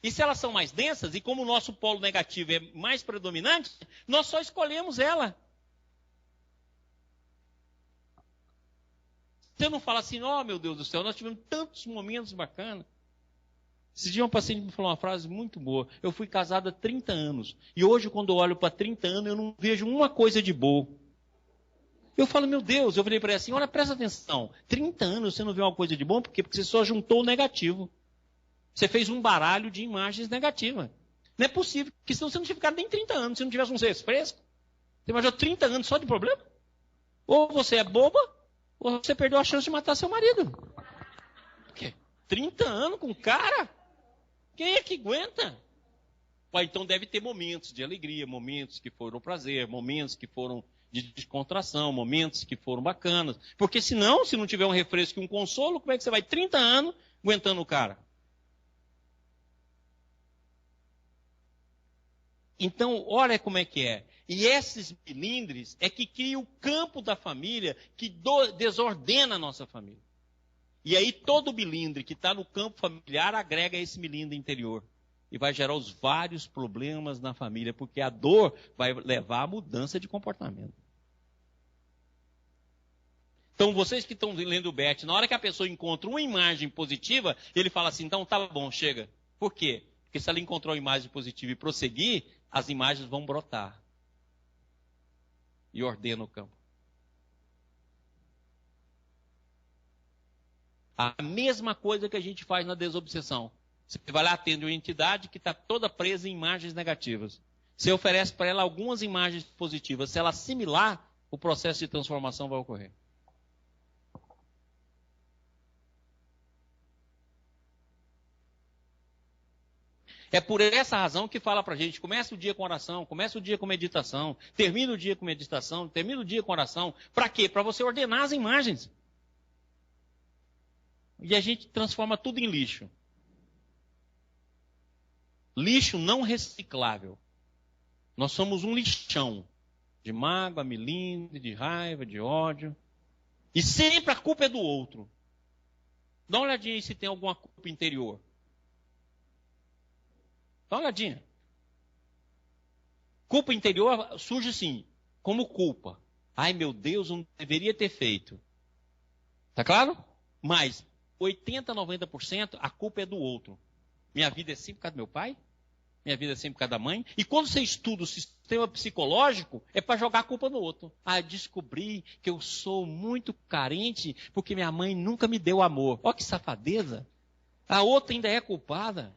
E se elas são mais densas, e como o nosso polo negativo é mais predominante, nós só escolhemos ela. Você não fala assim, oh meu Deus do céu, nós tivemos tantos momentos bacanas. Esse dia um paciente me falou uma frase muito boa. Eu fui casado há 30 anos. E hoje, quando eu olho para 30 anos, eu não vejo uma coisa de boa. Eu falo, meu Deus, eu falei para ele assim, olha, presta atenção. 30 anos você não vê uma coisa de bom, por quê? Porque você só juntou o negativo. Você fez um baralho de imagens negativas. Não é possível, porque senão você não tinha ficado nem 30 anos, se não tivesse um ser fresco. Você imaginou 30 anos só de problema? Ou você é boba, ou você perdeu a chance de matar seu marido. Por quê? 30 anos com cara? Quem é que aguenta? Então deve ter momentos de alegria, momentos que foram prazer, momentos que foram de descontração, momentos que foram bacanas. Porque senão, se não tiver um refresco e um consolo, como é que você vai 30 anos aguentando o cara? Então, olha como é que é. E esses melindres é que criam o campo da família, que desordena a nossa família. E aí todo melindre que está no campo familiar agrega esse melindre interior. E vai gerar os vários problemas na família, porque a dor vai levar à mudança de comportamento. Então, vocês que estão lendo o Bert, na hora que a pessoa encontra uma imagem positiva, ele fala assim, então tá bom, chega. Por quê? Porque se ela encontrou uma imagem positiva e prosseguir, as imagens vão brotar. E ordena o campo. A mesma coisa que a gente faz na desobsessão. Você vai lá, atende uma entidade que está toda presa em imagens negativas. Você oferece para ela algumas imagens positivas. Se ela assimilar, o processo de transformação vai ocorrer. É por essa razão que fala para a gente, começa o dia com oração, começa o dia com meditação, termina o dia com meditação, termina o dia com oração. Para quê? Para você ordenar as imagens. E a gente transforma tudo em lixo. Lixo não reciclável. Nós somos um lixão de mágoa, melindre, de raiva, de ódio. E sempre a culpa é do outro. Dá uma olhadinha aí se tem alguma culpa interior. Dá uma olhadinha. Culpa interior surge assim, como culpa. Ai meu Deus, eu não deveria ter feito. Tá claro? Mas 80, 90% a culpa é do outro. Minha vida é sempre por causa do meu pai? Minha vida é sempre por causa da mãe? E quando você estuda o sistema psicológico, é para jogar a culpa no outro. Ah, descobri que eu sou muito carente porque minha mãe nunca me deu amor. Olha que safadeza. A outra ainda é culpada.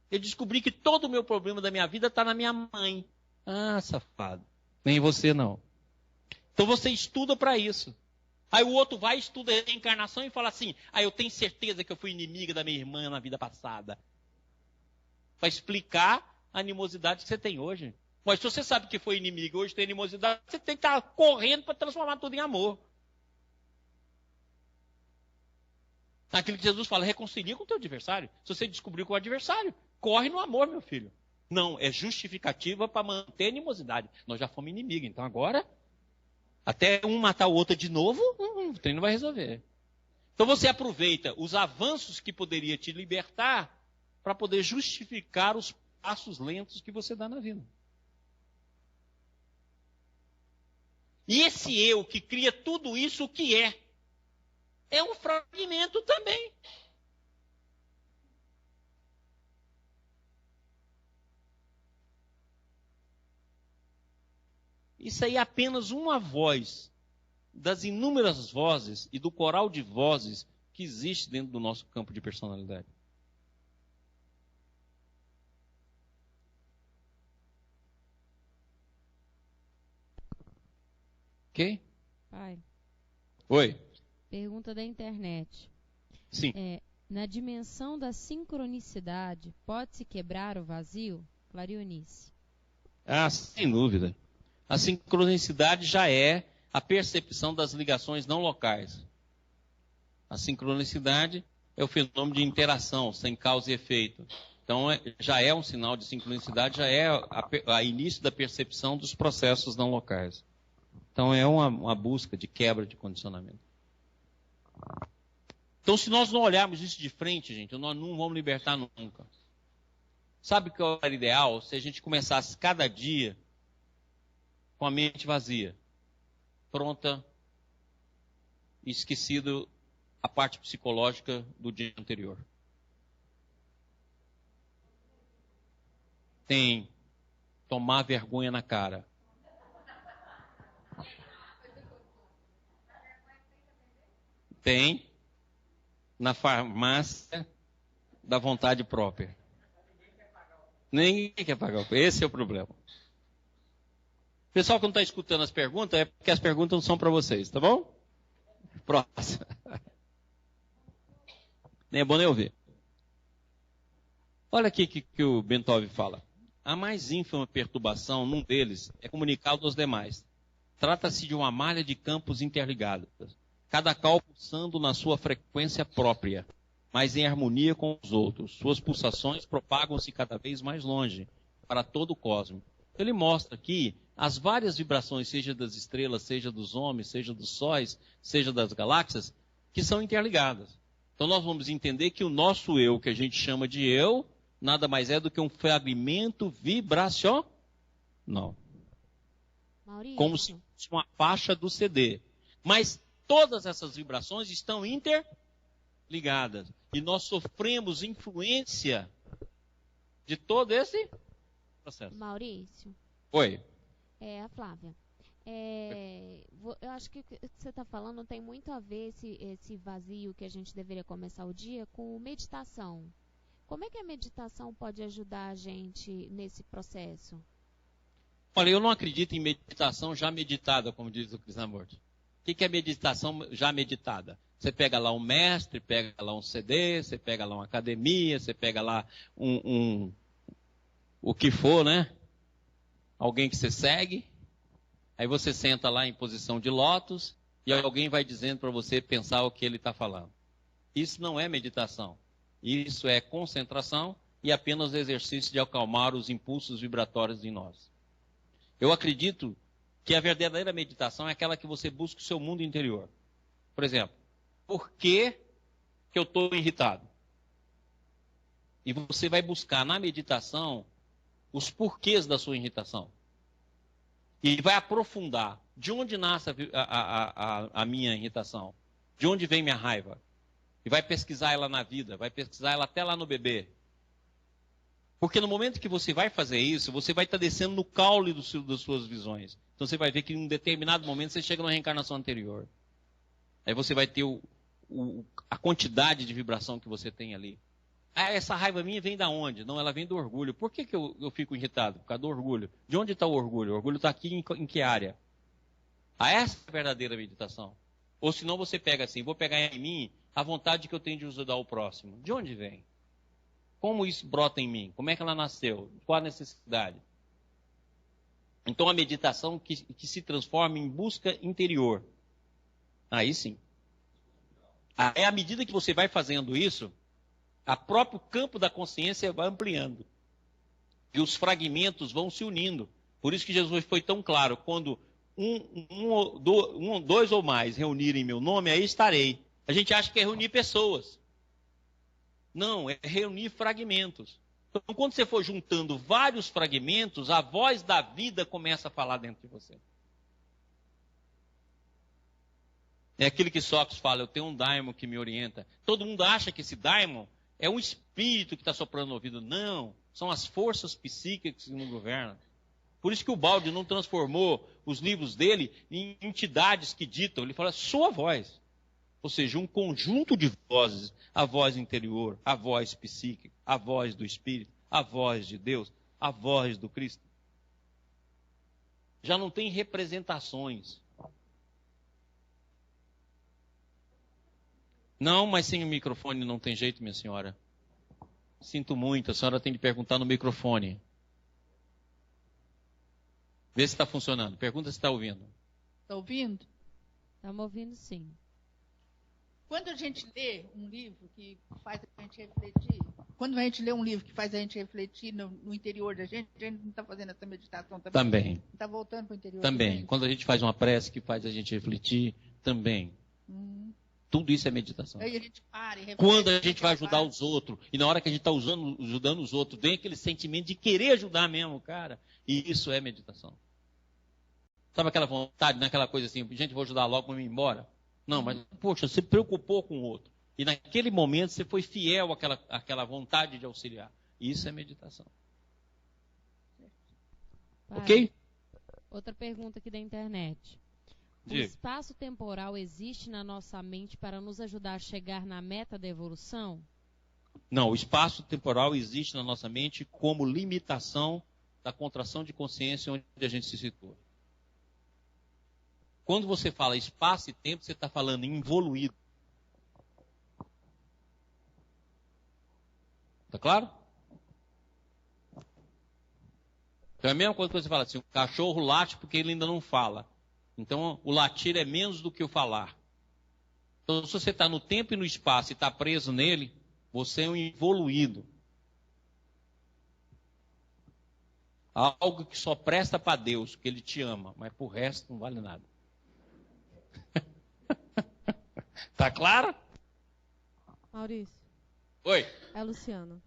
Eu descobri que todo o meu problema da minha vida está na minha mãe. Ah, safado. Nem você não. Então você estuda para isso. Aí o outro vai, estuda a reencarnação e fala assim, eu tenho certeza que eu fui inimiga da minha irmã na vida passada. Para explicar a animosidade que você tem hoje. Mas se você sabe que foi inimigo e hoje tem animosidade, você tem que estar correndo para transformar tudo em amor. Aquilo que Jesus fala, reconcilia com o teu adversário. Se você descobriu com o adversário, corre no amor, meu filho. Não, é justificativa para manter a animosidade. Nós já fomos inimigos, então agora, até um matar o outro de novo, o trem não vai resolver. Então você aproveita os avanços que poderia te libertar para poder justificar os passos lentos que você dá na vida. E esse eu que cria tudo isso, o que é? É um fragmento também. Isso aí é apenas uma voz das inúmeras vozes e do coral de vozes que existe dentro do nosso campo de personalidade. Ok? Pai, Oi. pergunta da internet. Sim. Na dimensão da sincronicidade, pode-se quebrar o vazio? Clarionice. Ah, sem dúvida. A sincronicidade já é a percepção das ligações não locais. A sincronicidade é o fenômeno de interação, sem causa e efeito. Então, já é um sinal de sincronicidade, já é a início da percepção dos processos não locais. Então, é uma busca de quebra de condicionamento. Então, se nós não olharmos isso de frente, gente, nós não vamos libertar nunca. Sabe o que era ideal? Se a gente começasse cada dia com a mente vazia, pronta, e esquecido a parte psicológica do dia anterior. Tem tomar vergonha na cara. Tem na farmácia da vontade própria. Ninguém quer pagar o preço. Esse é o problema. Pessoal que não está escutando as perguntas, é porque as perguntas não são para vocês, tá bom? Próximo. Nem é bom nem ouvir. Olha aqui que o Bentov fala. A mais ínfima perturbação, num deles, é comunicado aos demais. Trata-se de uma malha de campos interligados, cada qual pulsando na sua frequência própria, mas em harmonia com os outros. Suas pulsações propagam-se cada vez mais longe, para todo o cosmos. Ele mostra aqui as várias vibrações, seja das estrelas, seja dos homens, seja dos sóis, seja das galáxias, que são interligadas. Então nós vamos entender que o nosso eu, que a gente chama de eu, nada mais é do que um fragmento vibracional. Maurício, Como se fosse uma faixa do CD. Mas todas essas vibrações estão interligadas. E nós sofremos influência de todo esse processo. Maurício, Oi. é a Flávia. Eu acho que o que você está falando tem muito a ver esse vazio que a gente deveria começar o dia com meditação. Como é que a meditação pode ajudar a gente nesse processo? Olha, eu não acredito em meditação já meditada, como diz o Krishnamurti. O que é meditação já meditada? Você pega lá um mestre, pega lá um CD, você pega lá uma academia, você pega lá o que for, né? Alguém que você segue. Aí você senta lá em posição de lótus e alguém vai dizendo para você pensar o que ele está falando. Isso não é meditação. Isso é concentração e apenas exercício de acalmar os impulsos vibratórios em nós. Eu acredito que a verdadeira meditação é aquela que você busca o seu mundo interior. Por exemplo, por que eu estou irritado? E você vai buscar na meditação os porquês da sua irritação. E vai aprofundar. De onde nasce a minha irritação? De onde vem minha raiva? E vai pesquisar ela na vida, vai pesquisar ela até lá no bebê. Porque no momento que você vai fazer isso, você vai estar descendo no caule das suas visões. Então você vai ver que em um determinado momento você chega numa reencarnação anterior. Aí você vai ter a quantidade de vibração que você tem ali. Ah, essa raiva minha vem da onde? Não, ela vem do orgulho. Por que eu fico irritado? Por causa do orgulho. De onde está o orgulho? O orgulho está aqui em que área? Ah, essa é a verdadeira meditação. Ou senão você pega assim, vou pegar em mim a vontade que eu tenho de ajudar o próximo. De onde vem? Como isso brota em mim? Como é que ela nasceu? Qual a necessidade? Então a meditação que se transforma em busca interior. Aí sim. É à medida que você vai fazendo isso, o próprio campo da consciência vai ampliando. E os fragmentos vão se unindo. Por isso que Jesus foi tão claro. Quando dois ou mais reunirem meu nome, aí estarei. A gente acha que é reunir pessoas. Não, é reunir fragmentos. Então, quando você for juntando vários fragmentos, a voz da vida começa a falar dentro de você. É aquilo que Sócrates fala, eu tenho um daimon que me orienta. Todo mundo acha que esse daimon é um espírito que está soprando no ouvido. Não, são as forças psíquicas que nos governam. Por isso que o Balde não transformou os livros dele em entidades que ditam. Ele fala, sua voz. Ou seja, um conjunto de vozes. A voz interior, a voz psíquica, a voz do Espírito, a voz de Deus, a voz do Cristo. Já não tem representações. Não, mas sem o microfone não tem jeito, minha senhora. Sinto muito, a senhora tem que perguntar no microfone. Vê se está funcionando. Pergunta se está ouvindo. Está ouvindo? Estamos ouvindo sim. Quando a gente lê um livro que faz a gente refletir, quando a gente lê um livro que faz a gente refletir no interior da gente não está fazendo essa meditação também? Também. Está voltando para o interior Também. Quando a gente faz uma prece que faz a gente refletir, também. Tudo isso é meditação. Aí a gente para e reflete. Quando a gente vai ajudar os outros, e na hora que a gente está ajudando os outros, vem aquele sentimento de querer ajudar mesmo, cara. E isso é meditação. Sabe aquela vontade, naquela coisa assim, gente, vou ajudar logo para eu ir embora? Não, mas, poxa, você se preocupou com o outro. E naquele momento você foi fiel àquela vontade de auxiliar. Isso é meditação. Pai, Ok? Outra pergunta aqui da internet. O Diga. espaço temporal existe na nossa mente para nos ajudar a chegar na meta da evolução? Não, o espaço temporal existe na nossa mente como limitação da contração de consciência onde a gente se situa. Quando você fala espaço e tempo, você está falando em evoluído. Tá claro? Então é a mesma coisa que você fala assim, o cachorro late porque ele ainda não fala. Então o latir é menos do que o falar. Então se você está no tempo e no espaço e está preso nele, você é um evoluído. Algo que só presta para Deus, que Ele te ama, mas por resto não vale nada. Tá claro? Maurício. Oi. É a Luciana.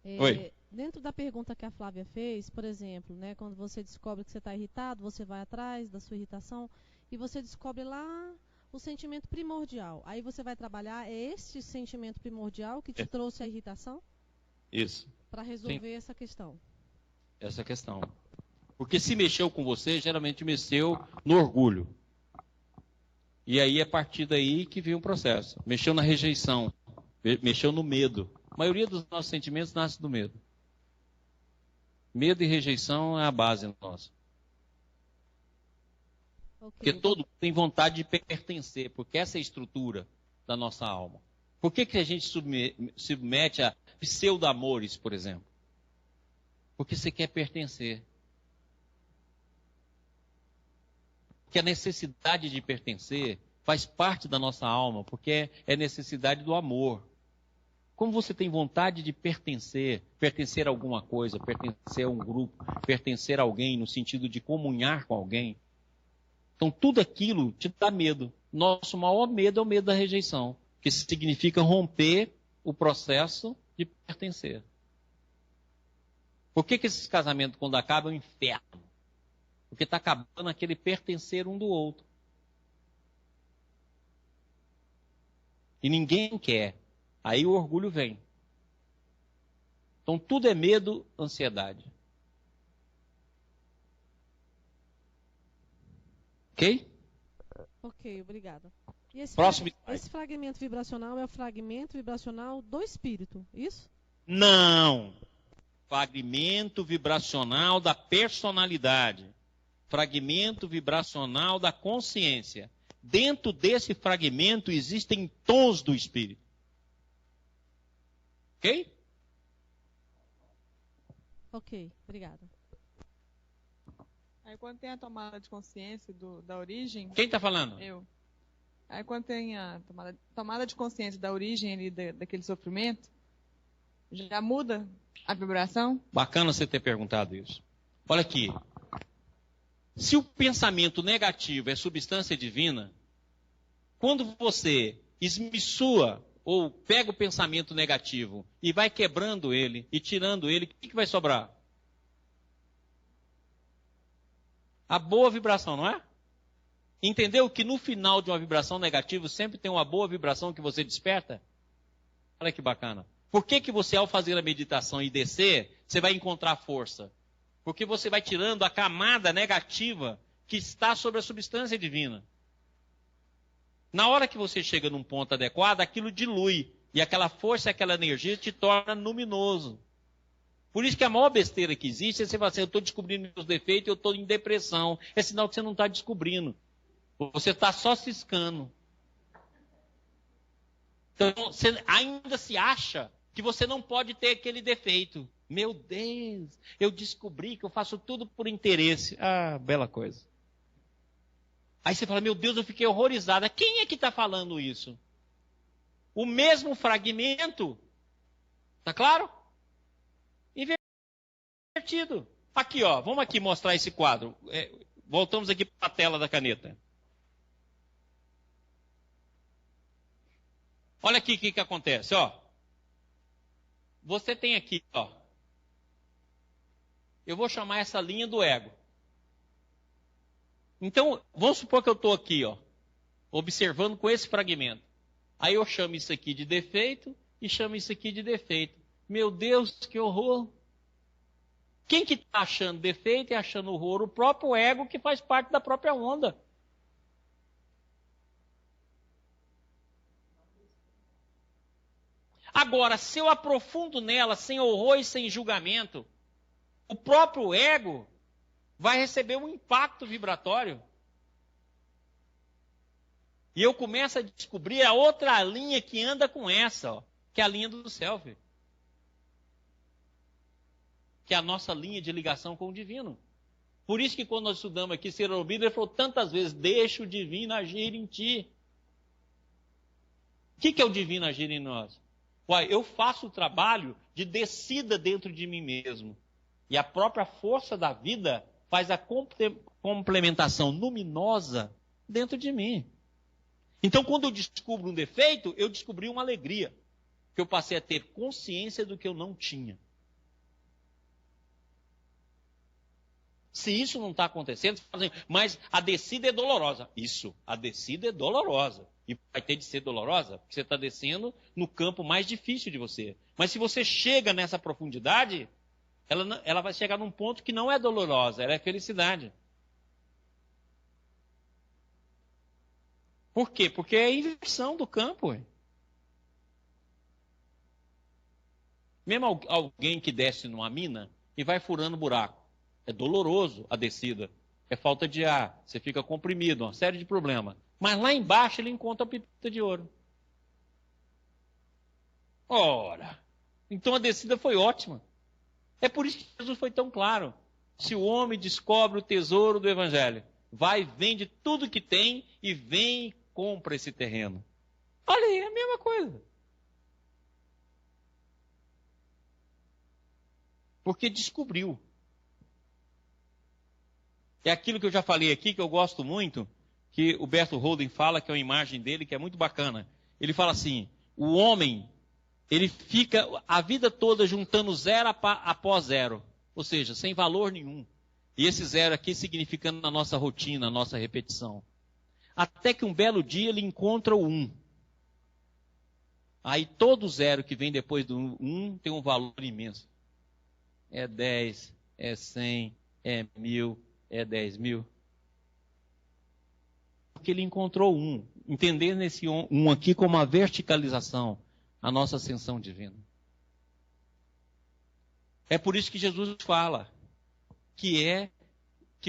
Oi. Dentro da pergunta que a Flávia fez, por exemplo, né, quando você descobre que você está irritado, você vai atrás da sua irritação e você descobre lá o sentimento primordial. Aí você vai trabalhar este sentimento primordial que te trouxe a irritação? Isso. Para resolver essa questão. Essa questão. Porque se mexeu com você, geralmente mexeu no orgulho. E aí, a partir daí que vem um processo. Mexeu na rejeição, mexeu no medo. A maioria dos nossos sentimentos nasce do medo. Medo e rejeição é a base nossa. Okay. Porque todo mundo tem vontade de pertencer, porque essa é a estrutura da nossa alma. Por que a gente submete a pseudo-amores, por exemplo? Porque você quer pertencer. Porque a necessidade de pertencer faz parte da nossa alma, porque é necessidade do amor. Como você tem vontade de pertencer a alguma coisa, pertencer a um grupo, pertencer a alguém, no sentido de comunhar com alguém, então tudo aquilo te dá medo. Nosso maior medo é o medo da rejeição, que significa romper o processo de pertencer. Por que esses casamentos, quando acabam, é um inferno? Porque está acabando aquele pertencer um do outro. E ninguém quer. Aí o orgulho vem. Então tudo é medo, ansiedade. Ok? Ok, obrigada. E esse fragmento vibracional é o fragmento vibracional do espírito, isso? Não. Fragmento vibracional da personalidade. Fragmento vibracional da consciência. Dentro desse fragmento existem tons do espírito. Ok? Ok, obrigada. Aí quando tem a tomada de consciência da origem... Quem está falando? Eu. Aí quando tem a tomada de consciência da origem ali daquele sofrimento, já muda a vibração? Bacana você ter perguntado isso. Olha aqui. Se o pensamento negativo é substância divina, quando você esmiçua ou pega o pensamento negativo e vai quebrando ele e tirando ele, o que vai sobrar? A boa vibração, não é? Entendeu que no final de uma vibração negativa sempre tem uma boa vibração que você desperta? Olha que bacana. Por que você, ao fazer a meditação e descer, você vai encontrar força? Porque você vai tirando a camada negativa que está sobre a substância divina. Na hora que você chega num ponto adequado, aquilo dilui. E aquela força, aquela energia te torna luminoso. Por isso que a maior besteira que existe é você falar assim, eu estou descobrindo meus defeitos, eu estou em depressão. É sinal que você não está descobrindo. Você está só ciscando. Então, você ainda se acha que você não pode ter aquele defeito. Meu Deus, eu descobri que eu faço tudo por interesse. Ah, bela coisa. Aí você fala, meu Deus, eu fiquei horrorizada. Quem é que está falando isso? O mesmo fragmento. Tá claro? Invertido. Aqui, ó, vamos aqui mostrar esse quadro. Voltamos aqui para a tela da caneta. Olha aqui o que acontece, ó. Você tem aqui, ó. Eu vou chamar essa linha do ego. Então, vamos supor que eu estou aqui, ó, observando com esse fragmento. Aí eu chamo isso aqui de defeito e chamo isso aqui de defeito. Meu Deus, que horror! Quem que está achando defeito e achando horror? O próprio ego, que faz parte da própria onda. Agora, se eu aprofundo nela sem horror e sem julgamento, o próprio ego vai receber um impacto vibratório. E eu começo a descobrir a outra linha que anda com essa, ó, que é a linha do self. Que é a nossa linha de ligação com o divino. Por isso que quando nós estudamos aqui Cyrano de Bergerac, ele falou tantas vezes, deixa o divino agir em ti. O que é o divino agir em nós? Uai, eu faço o trabalho de descida dentro de mim mesmo. E a própria força da vida faz a complementação luminosa dentro de mim. Então, quando eu descubro um defeito, eu descobri uma alegria. Que eu passei a ter consciência do que eu não tinha. Se isso não está acontecendo, mas a descida é dolorosa. Isso, a descida é dolorosa. E vai ter de ser dolorosa, porque você está descendo no campo mais difícil de você. Mas se você chega nessa profundidade, ela vai chegar num ponto que não é dolorosa, ela é felicidade. Por quê? Porque é a inversão do campo. Ué. Mesmo alguém que desce numa mina e vai furando buraco. É doloroso a descida. É falta de ar. Você fica comprimido, uma série de problemas. Mas lá embaixo ele encontra a pepita de ouro. Ora, então a descida foi ótima. É por isso que Jesus foi tão claro. Se o homem descobre o tesouro do Evangelho, vai, vende tudo que tem e vem e compra esse terreno. Olha aí, é a mesma coisa. Porque descobriu. É aquilo que eu já falei aqui, que eu gosto muito, que o Berto Holden fala, que é uma imagem dele, que é muito bacana. Ele fala assim, o homem, ele fica a vida toda juntando zero após zero. Ou seja, sem valor nenhum. E esse zero aqui significando na nossa rotina, na nossa repetição. Até que um belo dia ele encontra o 1. Aí todo zero que vem depois do 1 tem um valor imenso. É 10, é 100, é 1000, é 10.000. Porque ele encontrou 1. Entendendo esse 1 aqui como a verticalização, a nossa ascensão divina. É por isso que Jesus fala que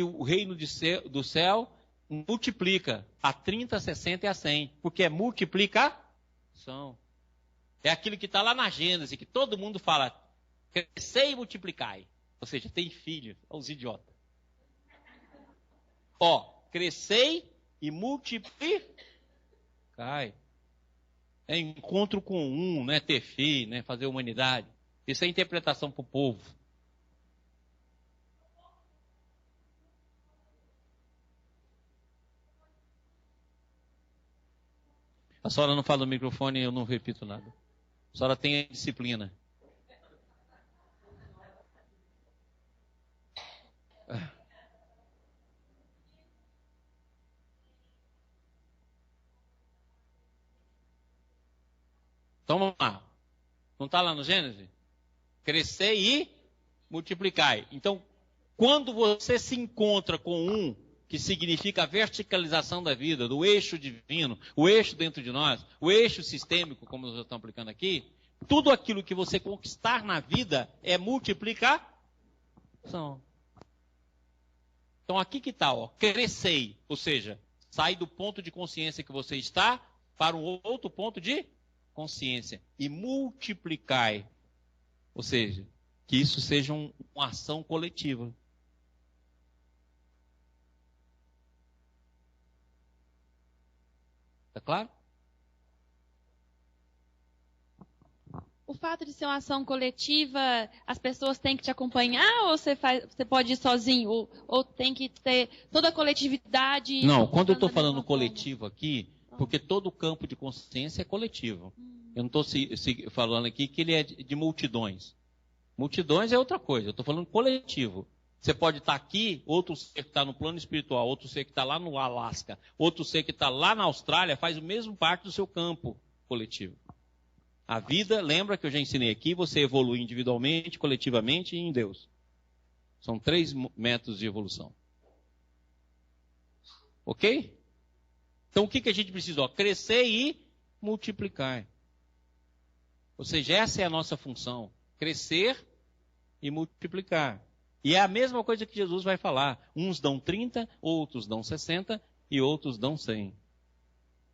o reino do céu multiplica a 30, a 60 e a 100. Porque é multiplicação. É aquilo que está lá na Gênesis, que todo mundo fala, crescei e multiplicai. Ou seja, tem filho, os idiotas. Ó, crescei e multiplicai. É encontro com um, não é ter filho, não é fazer humanidade. Isso é interpretação para o povo. A senhora não fala no microfone e eu não repito nada. A senhora tem a disciplina. Então vamos lá. Não está lá no Gênesis? Crescei e multiplicai. Então, quando você se encontra com um, que significa a verticalização da vida, do eixo divino, o eixo dentro de nós, o eixo sistêmico, como nós estamos aplicando aqui, tudo aquilo que você conquistar na vida é multiplicação. Então aqui que está, ó, crescei, ou seja, sai do ponto de consciência que você está para um outro ponto de consciência e multiplicai. Ou seja, que isso seja uma ação coletiva. Está claro? O fato de ser uma ação coletiva, as pessoas têm que te acompanhar ou você pode ir sozinho? Ou tem que ter toda a coletividade? Não, quando eu estou falando coletivo aqui, porque todo campo de consciência é coletivo. Eu não estou falando aqui que ele é de multidões. Multidões é outra coisa, eu estou falando coletivo. Você pode estar aqui, outro ser que está no plano espiritual, outro ser que está lá no Alasca, outro ser que está lá na Austrália, faz o mesmo parte do seu campo coletivo. A vida, lembra que eu já ensinei aqui, você evolui individualmente, coletivamente e em Deus. São 3 métodos de evolução. Ok? Então o que a gente precisa? Crescer e multiplicar. Ou seja, essa é a nossa função. Crescer e multiplicar. E é a mesma coisa que Jesus vai falar. Uns dão 30, outros dão 60 e outros dão 100.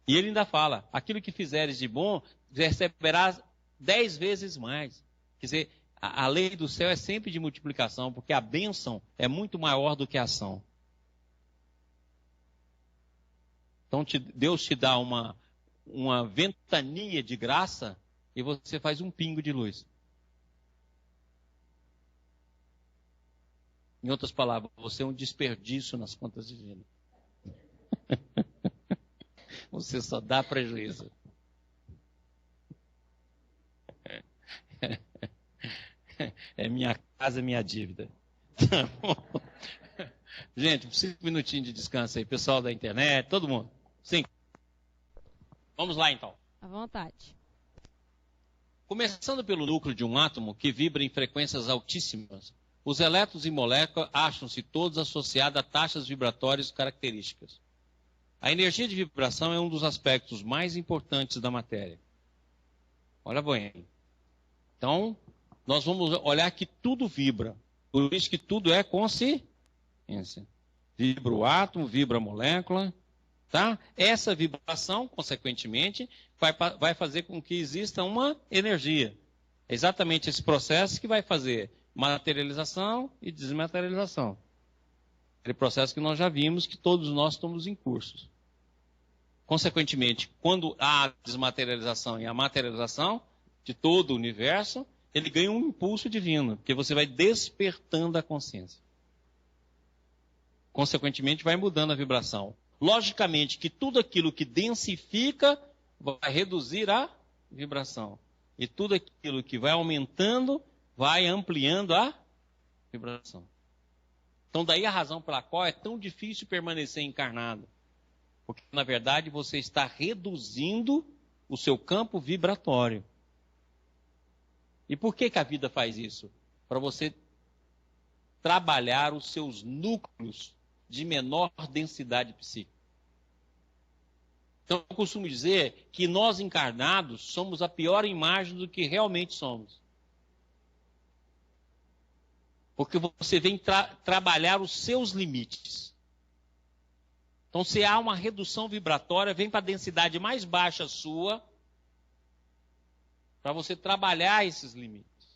E ele ainda fala, aquilo que fizeres de bom, receberás 10 vezes mais. Quer dizer, a lei do céu é sempre de multiplicação, porque a bênção é muito maior do que a ação. Então Deus te dá uma ventania de graça e você faz um pingo de luz. Em outras palavras, você é um desperdício nas contas divinas. Você só dá prejuízo. É minha casa, minha dívida. Gente, 5 minutinhos de descanso aí, pessoal da internet, todo mundo. 5. Vamos lá então. À vontade. Começando pelo núcleo de um átomo que vibra em frequências altíssimas, os elétrons e moléculas acham-se todos associados a taxas vibratórias características. A energia de vibração é um dos aspectos mais importantes da matéria. Olha bem. Então, nós vamos olhar que tudo vibra. Por isso que tudo é consciência. Vibra o átomo, vibra a molécula. Tá? Essa vibração, consequentemente, vai fazer com que exista uma energia. É exatamente esse processo que vai fazer materialização e desmaterialização. Aquele processo que nós já vimos que todos nós estamos em cursos. Consequentemente, quando há a desmaterialização e a materialização de todo o universo, ele ganha um impulso divino, porque você vai despertando a consciência. Consequentemente, vai mudando a vibração. Logicamente que tudo aquilo que densifica vai reduzir a vibração. E tudo aquilo que vai aumentando vai ampliando a vibração. Então daí a razão pela qual é tão difícil permanecer encarnado. Porque na verdade você está reduzindo o seu campo vibratório. E por que a vida faz isso? Para você trabalhar os seus núcleos de menor densidade psíquica. Então eu costumo dizer que nós encarnados somos a pior imagem do que realmente somos. Porque você vem trabalhar os seus limites. Então se há uma redução vibratória, vem para a densidade mais baixa sua, para você trabalhar esses limites.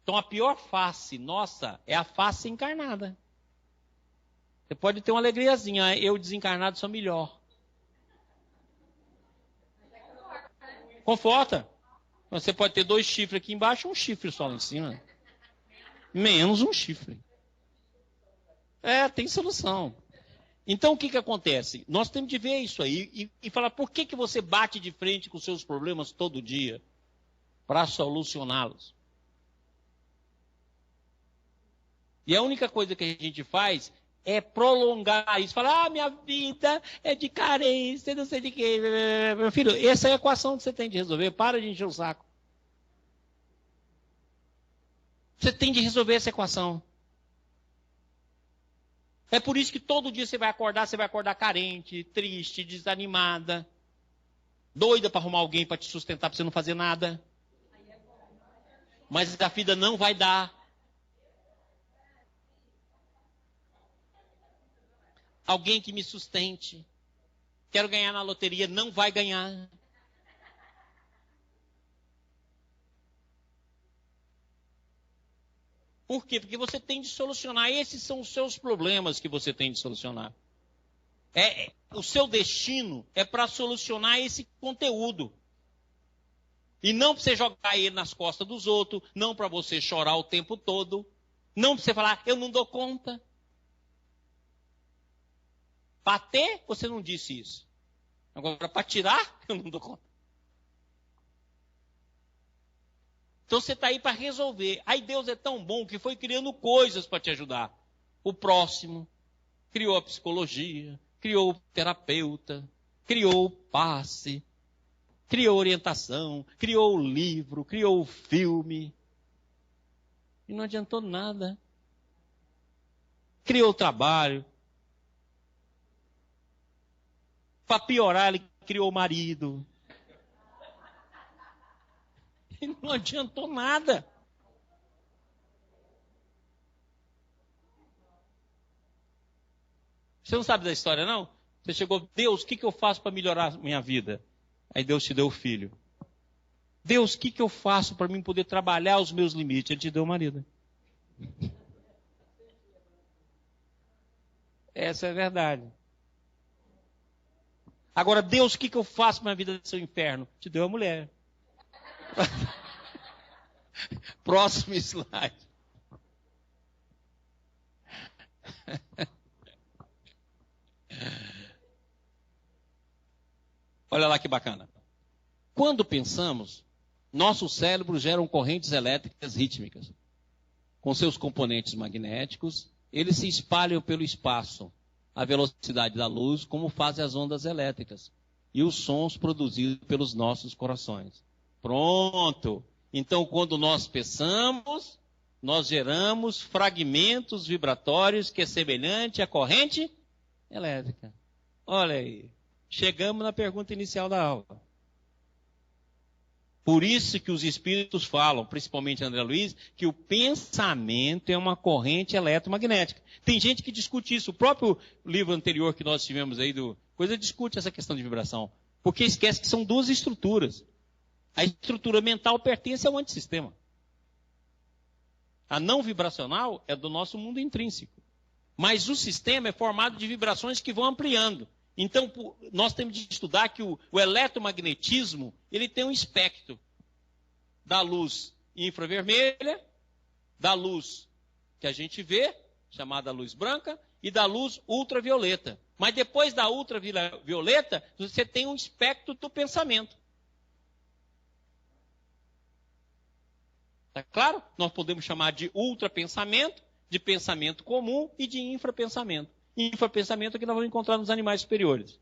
Então a pior face nossa é a face encarnada. Você pode ter uma alegriazinha, eu desencarnado sou melhor. Conforta. Você pode ter 2 chifres aqui embaixo e um chifre só lá em cima. Menos um chifre. Tem solução. Então o que acontece? Nós temos de ver isso aí e falar por que você bate de frente com os seus problemas todo dia para solucioná-los. E a única coisa que a gente faz é prolongar isso. Falar, minha vida é de carência, não sei de quê. Meu filho, essa é a equação que você tem de resolver. Para de encher o saco. Você tem de resolver essa equação. É por isso que todo dia você vai acordar carente, triste, desanimada, doida para arrumar alguém para te sustentar para você não fazer nada. Mas a vida não vai dar. Alguém que me sustente. Quero ganhar na loteria, não vai ganhar. Por quê? Porque você tem de solucionar. Esses são os seus problemas que você tem de solucionar. O seu destino é para solucionar esse conteúdo. E não para você jogar ele nas costas dos outros, não para você chorar o tempo todo, não para você falar, eu não dou conta. Para ter, você não disse isso. Agora, para tirar, eu não dou conta. Então você está aí para resolver. Aí Deus é tão bom que foi criando coisas para te ajudar. O próximo, criou a psicologia, criou o terapeuta, criou o passe, criou a orientação, criou o livro, criou o filme. E não adiantou nada. Criou o trabalho. Para piorar, ele criou o marido. E não adiantou nada. Você não sabe da história, não? Você chegou, Deus, o que eu faço para melhorar a minha vida? Aí Deus te deu o filho. Deus, o que eu faço para mim poder trabalhar os meus limites? Ele te deu o marido. Essa é a verdade. Agora, Deus, o que eu faço para a minha vida ser um inferno? Te deu a mulher. Próximo slide. Olha lá que bacana. Quando pensamos, nosso cérebro gera correntes elétricas rítmicas. Com seus componentes magnéticos, eles se espalham pelo espaço, a velocidade da luz, como fazem as ondas elétricas, e os sons produzidos pelos nossos corações. Pronto! Então, quando nós pensamos, nós geramos fragmentos vibratórios que é semelhante à corrente elétrica. Olha aí, chegamos na pergunta inicial da aula. Por isso que os espíritos falam, principalmente André Luiz, que o pensamento é uma corrente eletromagnética. Tem gente que discute isso. O próprio livro anterior que nós tivemos aí, coisa discute essa questão de vibração. Porque esquece que são duas estruturas. A estrutura mental pertence ao antissistema. A não vibracional é do nosso mundo intrínseco. Mas o sistema é formado de vibrações que vão ampliando. Então, nós temos de estudar que o eletromagnetismo, ele tem um espectro da luz infravermelha, da luz que a gente vê, chamada luz branca, e da luz ultravioleta. Mas depois da ultravioleta, você tem um espectro do pensamento. Tá claro? Nós podemos chamar de ultrapensamento, de pensamento comum e de infrapensamento. Infrapensamento é que nós vamos encontrar nos animais superiores.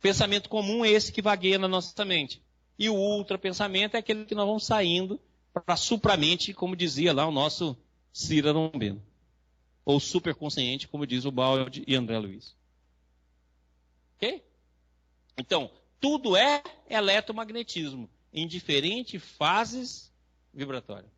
Pensamento comum é esse que vagueia na nossa mente. E o ultrapensamento é aquele que nós vamos saindo para a supramente, como dizia lá o nosso Cira Lombeno. Ou superconsciente, como diz o Baldi e André Luiz. Ok? Então, tudo é eletromagnetismo, em diferentes fases vibratórias.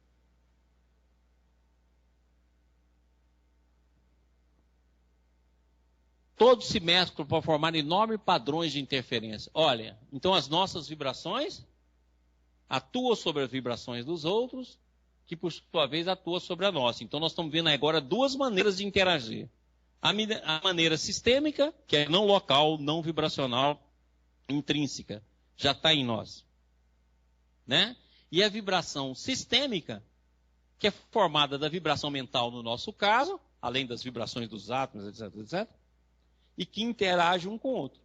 Todos se mesclam para formar enormes padrões de interferência. Olha, então as nossas vibrações atuam sobre as vibrações dos outros, que por sua vez atuam sobre a nossa. Então nós estamos vendo agora duas maneiras de interagir. A maneira sistêmica, que é não local, não vibracional, intrínseca, já está em nós. Né? E a vibração sistêmica, que é formada da vibração mental no nosso caso, além das vibrações dos átomos, etc, etc, e que interage um com o outro.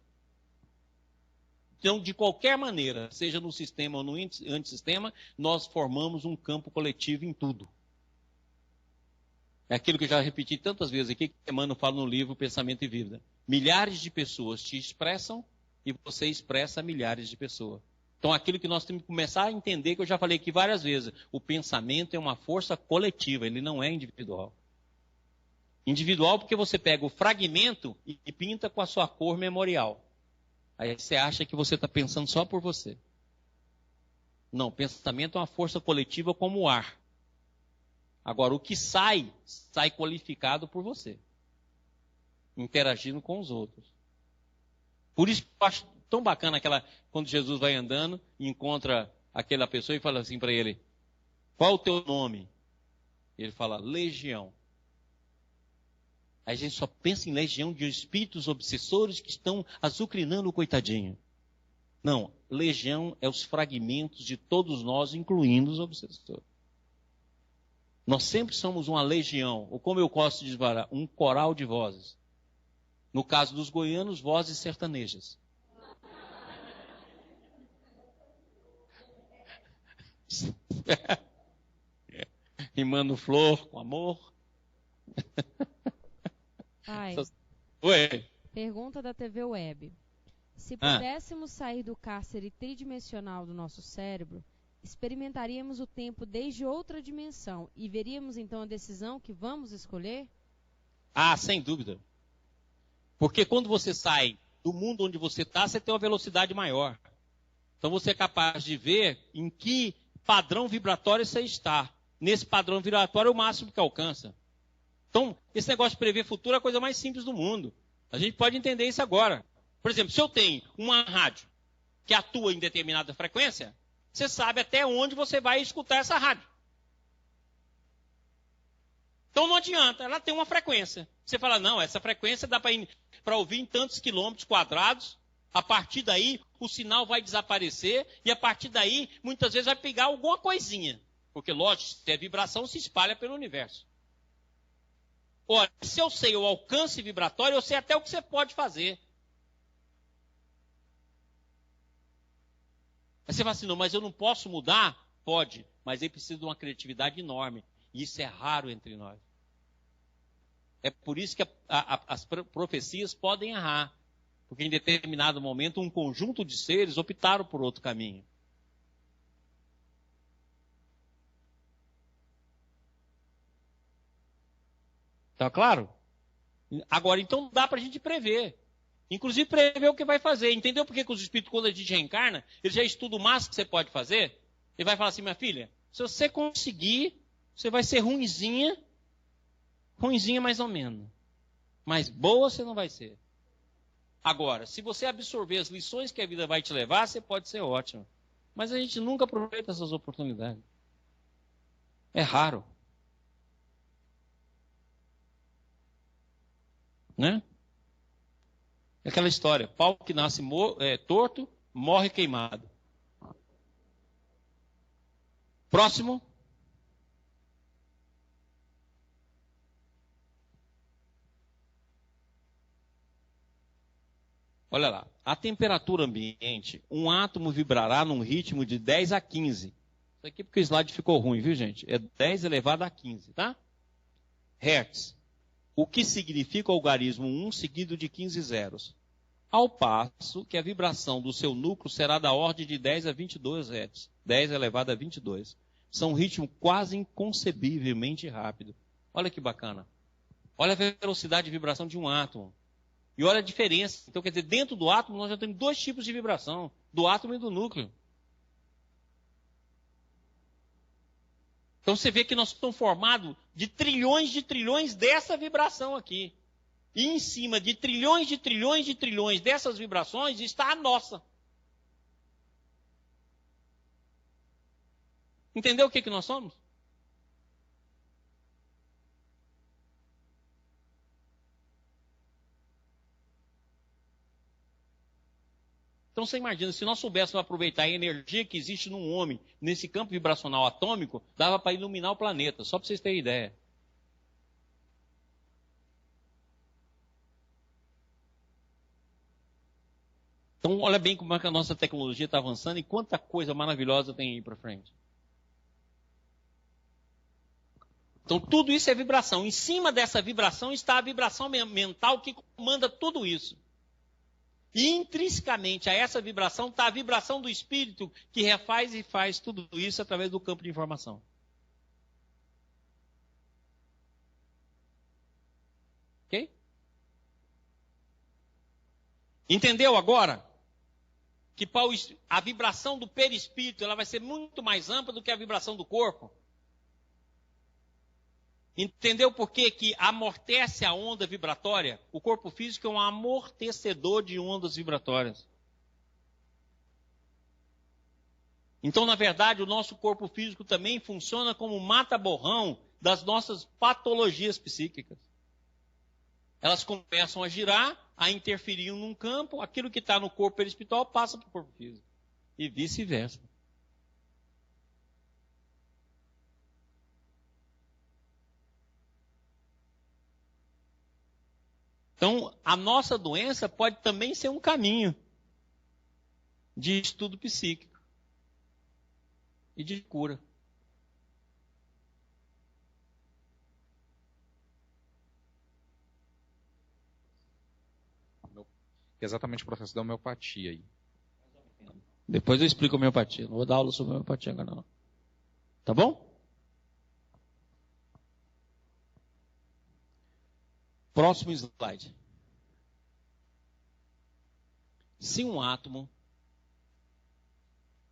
Então, de qualquer maneira, seja no sistema ou no antissistema, nós formamos um campo coletivo em tudo. É aquilo que eu já repeti tantas vezes aqui, que Emmanuel fala no livro Pensamento e Vida. Milhares de pessoas te expressam e você expressa milhares de pessoas. Então, aquilo que nós temos que começar a entender, que eu já falei aqui várias vezes, o pensamento é uma força coletiva, ele não é individual. Individual porque você pega o fragmento e pinta com a sua cor memorial. Aí você acha que você está pensando só por você. Não, pensamento é uma força coletiva como o ar. Agora, o que sai qualificado por você. Interagindo com os outros. Por isso que eu acho tão bacana quando Jesus vai andando e encontra aquela pessoa e fala assim para ele, qual o teu nome? Ele fala legião. Aí a gente só pensa em legião de espíritos obsessores que estão azucrinando o coitadinho. Não, legião é os fragmentos de todos nós, incluindo os obsessores. Nós sempre somos uma legião, ou como eu gosto de dizer, um coral de vozes. No caso dos goianos, vozes sertanejas. Rimando flor com amor. Pai, Oi. pergunta da TV Web. Se pudéssemos sair do cárcere tridimensional do nosso cérebro, experimentaríamos o tempo desde outra dimensão e veríamos então a decisão que vamos escolher? Ah, sem dúvida. Porque quando você sai do mundo onde você está, você tem uma velocidade maior. Então você é capaz de ver em que padrão vibratório você está. Nesse padrão vibratório é o máximo que alcança. Então, esse negócio de prever futuro é a coisa mais simples do mundo. A gente pode entender isso agora. Por exemplo, se eu tenho uma rádio que atua em determinada frequência, você sabe até onde você vai escutar essa rádio. Então não adianta, ela tem uma frequência. Você fala, não, essa frequência dá para ouvir em tantos quilômetros quadrados, a partir daí o sinal vai desaparecer, e a partir daí, muitas vezes, vai pegar alguma coisinha. Porque, lógico, se é vibração, se espalha pelo universo. Ora, se eu sei o alcance vibratório, eu sei até o que você pode fazer. Aí você fala assim, não, mas eu não posso mudar? Pode, mas ele precisa de uma criatividade enorme. E isso é raro entre nós. É por isso que as profecias podem errar. Porque em determinado momento, um conjunto de seres optaram por outro caminho. Tá claro? Agora, então dá para a gente prever. Inclusive prever o que vai fazer. Entendeu por que os espíritos, quando a gente reencarna, eles já estudam o máximo que você pode fazer? Ele vai falar assim, minha filha, se você conseguir, você vai ser ruinzinha mais ou menos. Mas boa você não vai ser. Agora, se você absorver as lições que a vida vai te levar, você pode ser ótimo. Mas a gente nunca aproveita essas oportunidades. É raro. Né? É aquela história, pau que nasce torto, morre queimado. Próximo. Olha lá, a temperatura ambiente, um átomo vibrará num ritmo de 10 a 15. Isso aqui porque o slide ficou ruim, viu gente? É 10 elevado a 15, tá? Hertz. O que significa o algarismo 1 seguido de 15 zeros. Ao passo que a vibração do seu núcleo será da ordem de 10 a 22 Hz. 10 elevado a 22. São um ritmo quase inconcebivelmente rápido. Olha que bacana. Olha a velocidade de vibração de um átomo. E olha a diferença. Então, quer dizer, dentro do átomo nós já temos dois tipos de vibração. Do átomo e do núcleo. Então você vê que nós estamos formados de trilhões dessa vibração aqui. E em cima de trilhões dessas vibrações está a nossa. Entendeu o que nós somos? Então você imagina, se nós soubéssemos aproveitar a energia que existe num homem, nesse campo vibracional atômico, dava para iluminar o planeta, só para vocês terem ideia. Então olha bem como é que a nossa tecnologia está avançando e quanta coisa maravilhosa tem aí para frente. Então tudo isso é vibração. Em cima dessa vibração está a vibração mental que comanda tudo isso. E intrinsecamente a essa vibração está a vibração do espírito que refaz e faz tudo isso através do campo de informação. Ok? Entendeu agora? Que a vibração do perispírito ela vai ser muito mais ampla do que a vibração do corpo. Entendeu por que amortece a onda vibratória? O corpo físico é um amortecedor de ondas vibratórias. Então, na verdade, o nosso corpo físico também funciona como mata-borrão das nossas patologias psíquicas. Elas começam a girar, a interferir num campo, aquilo que está no corpo perispiritual passa para o corpo físico. E vice-versa. Então, a nossa doença pode também ser um caminho de estudo psíquico e de cura. Exatamente o processo da homeopatia aí. Depois eu explico a homeopatia. Não vou dar aula sobre homeopatia agora não. Tá bom? Próximo slide. Se um átomo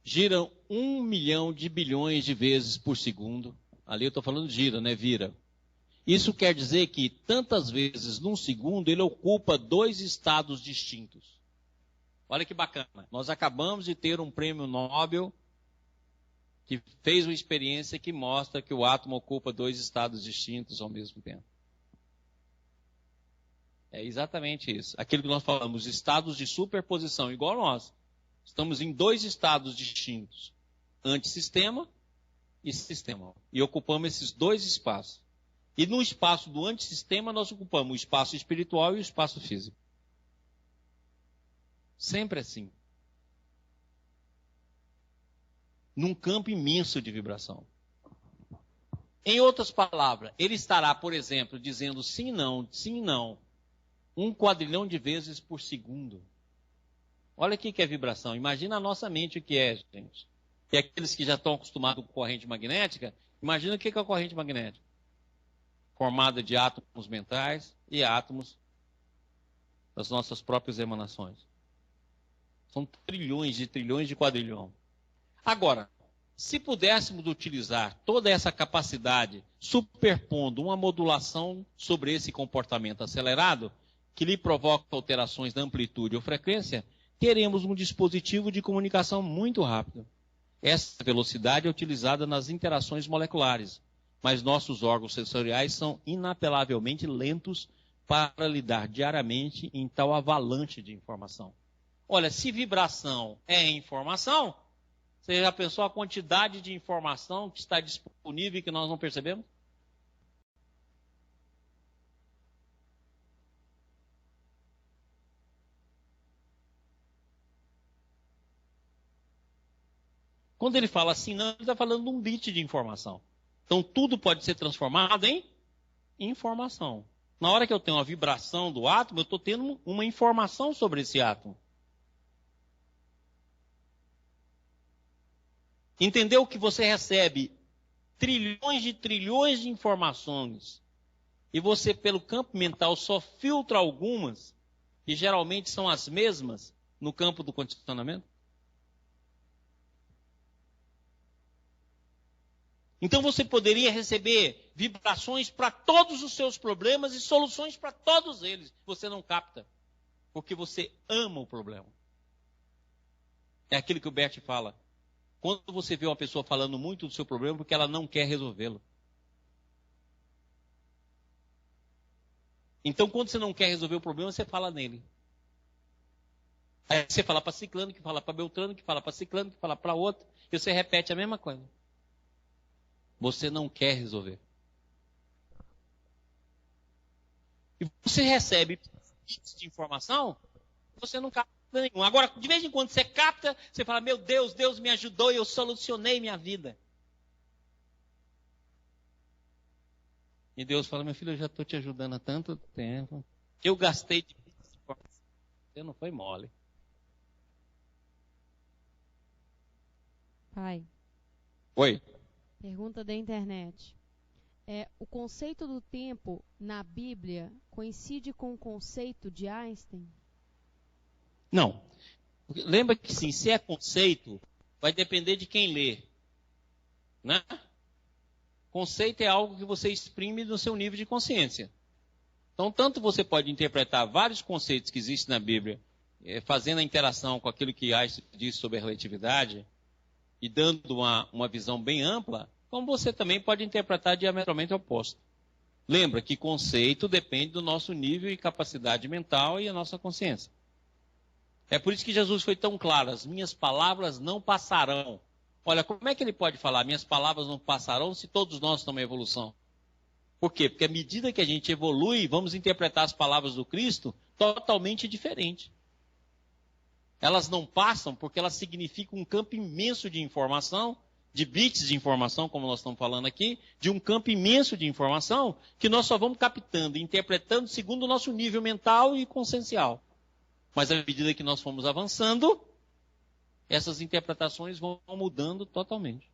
gira 1 milhão de bilhões de vezes por segundo, ali eu estou falando gira, né? Vira. Isso quer dizer que tantas vezes num segundo ele ocupa 2 estados distintos. Olha que bacana. Nós acabamos de ter um prêmio Nobel que fez uma experiência que mostra que o átomo ocupa 2 estados distintos ao mesmo tempo. É exatamente isso. Aquilo que nós falamos, estados de superposição, igual nós. Estamos em 2 estados distintos. Antissistema e sistema. E ocupamos esses 2 espaços. E no espaço do antissistema nós ocupamos o espaço espiritual e o espaço físico. Sempre assim. Num campo imenso de vibração. Em outras palavras, ele estará, por exemplo, dizendo sim, não, 1 quadrilhão de vezes por segundo. Olha o que é vibração. Imagina a nossa mente o que é, gente. E aqueles que já estão acostumados com corrente magnética, imagina o que é a corrente magnética. Formada de átomos mentais e átomos das nossas próprias emanações. São trilhões de quadrilhão. Agora, se pudéssemos utilizar toda essa capacidade superpondo uma modulação sobre esse comportamento acelerado, que lhe provoca alterações da amplitude ou frequência, teremos um dispositivo de comunicação muito rápido. Essa velocidade é utilizada nas interações moleculares, mas nossos órgãos sensoriais são inapelavelmente lentos para lidar diariamente em tal avalanche de informação. Olha, se vibração é informação, você já pensou a quantidade de informação que está disponível e que nós não percebemos? Quando ele fala assim, não, ele está falando de um bit de informação. Então, tudo pode ser transformado em informação. Na hora que eu tenho uma vibração do átomo, eu estou tendo uma informação sobre esse átomo. Entendeu que você recebe trilhões de informações e você, pelo campo mental, só filtra algumas, que geralmente são as mesmas, no campo do condicionamento? Então você poderia receber vibrações para todos os seus problemas e soluções para todos eles. Você não capta, porque você ama o problema. É aquilo que o Bert fala. Quando você vê uma pessoa falando muito do seu problema, porque ela não quer resolvê-lo. Então, quando você não quer resolver o problema, você fala nele. Aí você fala para ciclano, que fala para beltrano, que fala para ciclano, que fala para outro, e você repete a mesma coisa. Você não quer resolver. E você recebe bits de informação, você não capta nenhum. Agora, de vez em quando você capta, você fala, meu Deus, Deus me ajudou e eu solucionei minha vida. E Deus fala, meu filho, eu já estou te ajudando há tanto tempo. Eu gastei de bits de informação. Você não foi mole. Pai. Oi. Pergunta da internet. O conceito do tempo na Bíblia coincide com o conceito de Einstein? Não. Lembra que sim, se é conceito, vai depender de quem lê. Né? Conceito é algo que você exprime no seu nível de consciência. Então, tanto você pode interpretar vários conceitos que existem na Bíblia, fazendo a interação com aquilo que Einstein diz sobre a relatividade, e dando uma visão bem ampla, como você também pode interpretar diametralmente oposto. Lembra que conceito depende do nosso nível e capacidade mental e a nossa consciência. É por isso que Jesus foi tão claro, as minhas palavras não passarão. Olha, como é que ele pode falar, minhas palavras não passarão, se todos nós estamos em evolução? Por quê? Porque à medida que a gente evolui, vamos interpretar as palavras do Cristo totalmente diferente. Elas não passam porque elas significam um campo imenso de informação, de bits de informação, como nós estamos falando aqui, de um campo imenso de informação que nós só vamos captando e interpretando segundo o nosso nível mental e consciencial. Mas à medida que nós formos avançando, essas interpretações vão mudando totalmente.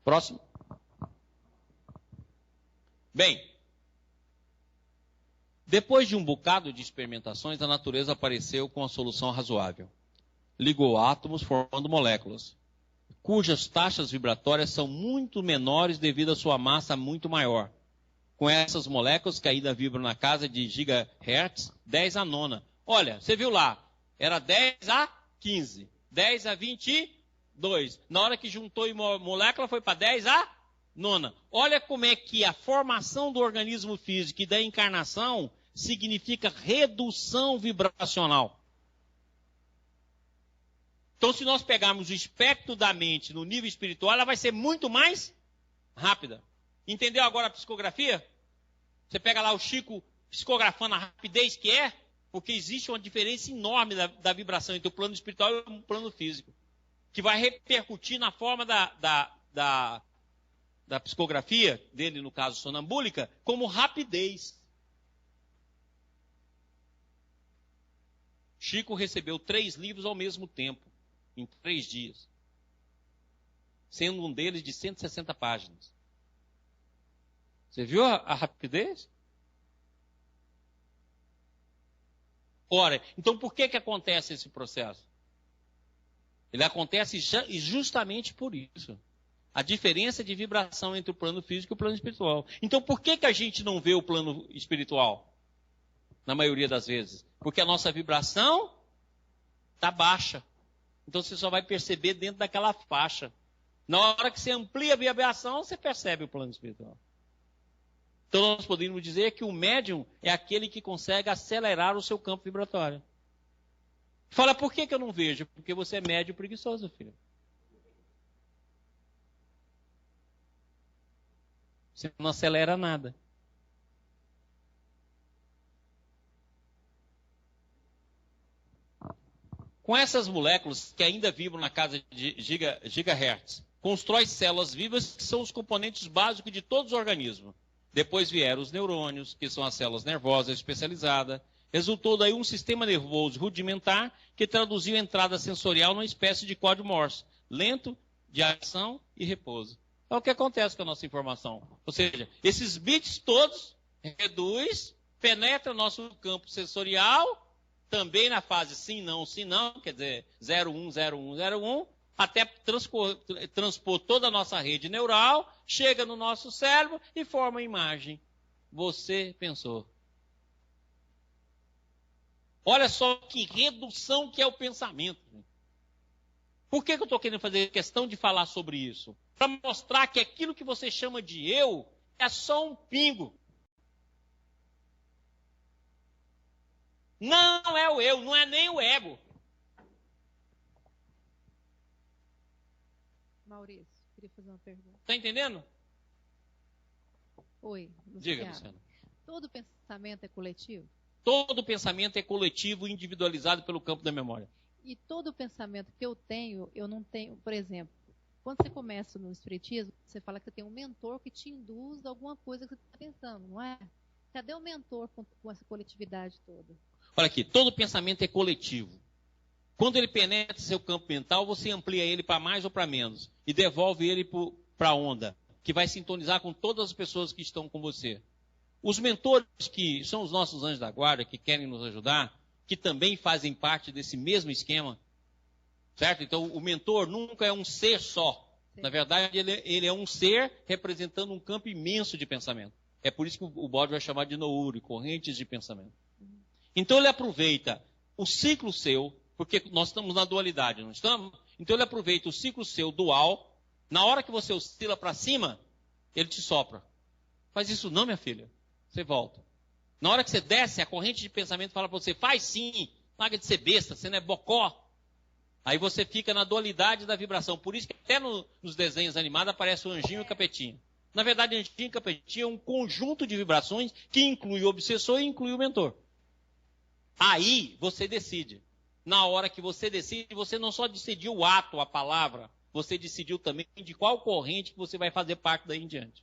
Próximo. Bem, depois de um bocado de experimentações, a natureza apareceu com a solução razoável. Ligou átomos formando moléculas, cujas taxas vibratórias são muito menores devido à sua massa muito maior. Com essas moléculas que ainda vibram na casa de gigahertz, 10 a nona. Olha, você viu lá, era 10 a 15, 10 a 22. Na hora que juntou em molécula foi para 10 a nona. Olha como é que a formação do organismo físico e da encarnação significa redução vibracional. Então, se nós pegarmos o espectro da mente no nível espiritual, ela vai ser muito mais rápida. Entendeu agora a psicografia? Você pega lá o Chico psicografando a rapidez que é, porque existe uma diferença enorme da vibração entre o plano espiritual e o plano físico, que vai repercutir na forma da psicografia dele, no caso sonambúlica, como rapidez. Chico recebeu 3 livros ao mesmo tempo, em 3 dias, sendo um deles de 160 páginas. Você viu a rapidez? Ora, então por que acontece esse processo? Ele acontece justamente por isso. A diferença de vibração entre o plano físico e o plano espiritual. Então por que a gente não vê o plano espiritual? Na maioria das vezes. Porque a nossa vibração está baixa. Então você só vai perceber dentro daquela faixa. Na hora que você amplia a vibração, você percebe o plano espiritual. Então nós podemos dizer que o médium é aquele que consegue acelerar o seu campo vibratório. Fala, por que eu não vejo? Porque você é médium preguiçoso, filho. Você não acelera nada. Com essas moléculas que ainda vibram na casa de gigahertz, constrói células vivas que são os componentes básicos de todos os organismos. Depois vieram os neurônios, que são as células nervosas especializadas. Resultou daí um sistema nervoso rudimentar que traduziu a entrada sensorial numa espécie de código Morse, lento, de ação e repouso. É o que acontece com a nossa informação. Ou seja, esses bits todos reduz, penetra o nosso campo sensorial, também na fase sim, não, quer dizer, 01, 01, 01, até transpor toda a nossa rede neural, chega no nosso cérebro e forma a imagem. Você pensou. Olha só que redução que é o pensamento. Por que eu estou querendo fazer questão de falar sobre isso? Para mostrar que aquilo que você chama de eu é só um pingo. Não é o eu, não é nem o ego. Maurício, queria fazer uma pergunta. Está entendendo? Oi, Diga, Luciana. Todo pensamento é coletivo? Todo pensamento é coletivo, individualizado pelo campo da memória. E todo pensamento que eu não tenho, por exemplo, quando você começa no espiritismo, você fala que você tem um mentor que te induz a alguma coisa que você está pensando, não é? Cadê o mentor com essa coletividade toda? Olha aqui, todo pensamento é coletivo. Quando ele penetra seu campo mental, você amplia ele para mais ou para menos e devolve ele para a onda, que vai sintonizar com todas as pessoas que estão com você. Os mentores, que são os nossos anjos da guarda, que querem nos ajudar, que também fazem parte desse mesmo esquema, certo? Então, o mentor nunca é um ser só. Sim. Na verdade, ele é um ser representando um campo imenso de pensamento. É por isso que o Bode vai chamar de Nouri, correntes de pensamento. Então, ele aproveita o ciclo seu, Porque nós estamos na dualidade, não estamos? Então ele aproveita o ciclo seu dual. Na hora que você oscila para cima, ele te sopra. Faz isso não, minha filha. Você volta. Na hora que você desce, a corrente de pensamento fala para você, faz sim, larga de ser besta, você não é bocó. Aí você fica na dualidade da vibração. Por isso que até nos desenhos animados aparece o anjinho e o capetinho. Na verdade, anjinho e capetinho é um conjunto de vibrações que inclui o obsessor e inclui o mentor. Aí você decide. Na hora que você decide, você não só decidiu o ato, a palavra, você decidiu também de qual corrente que você vai fazer parte daí em diante.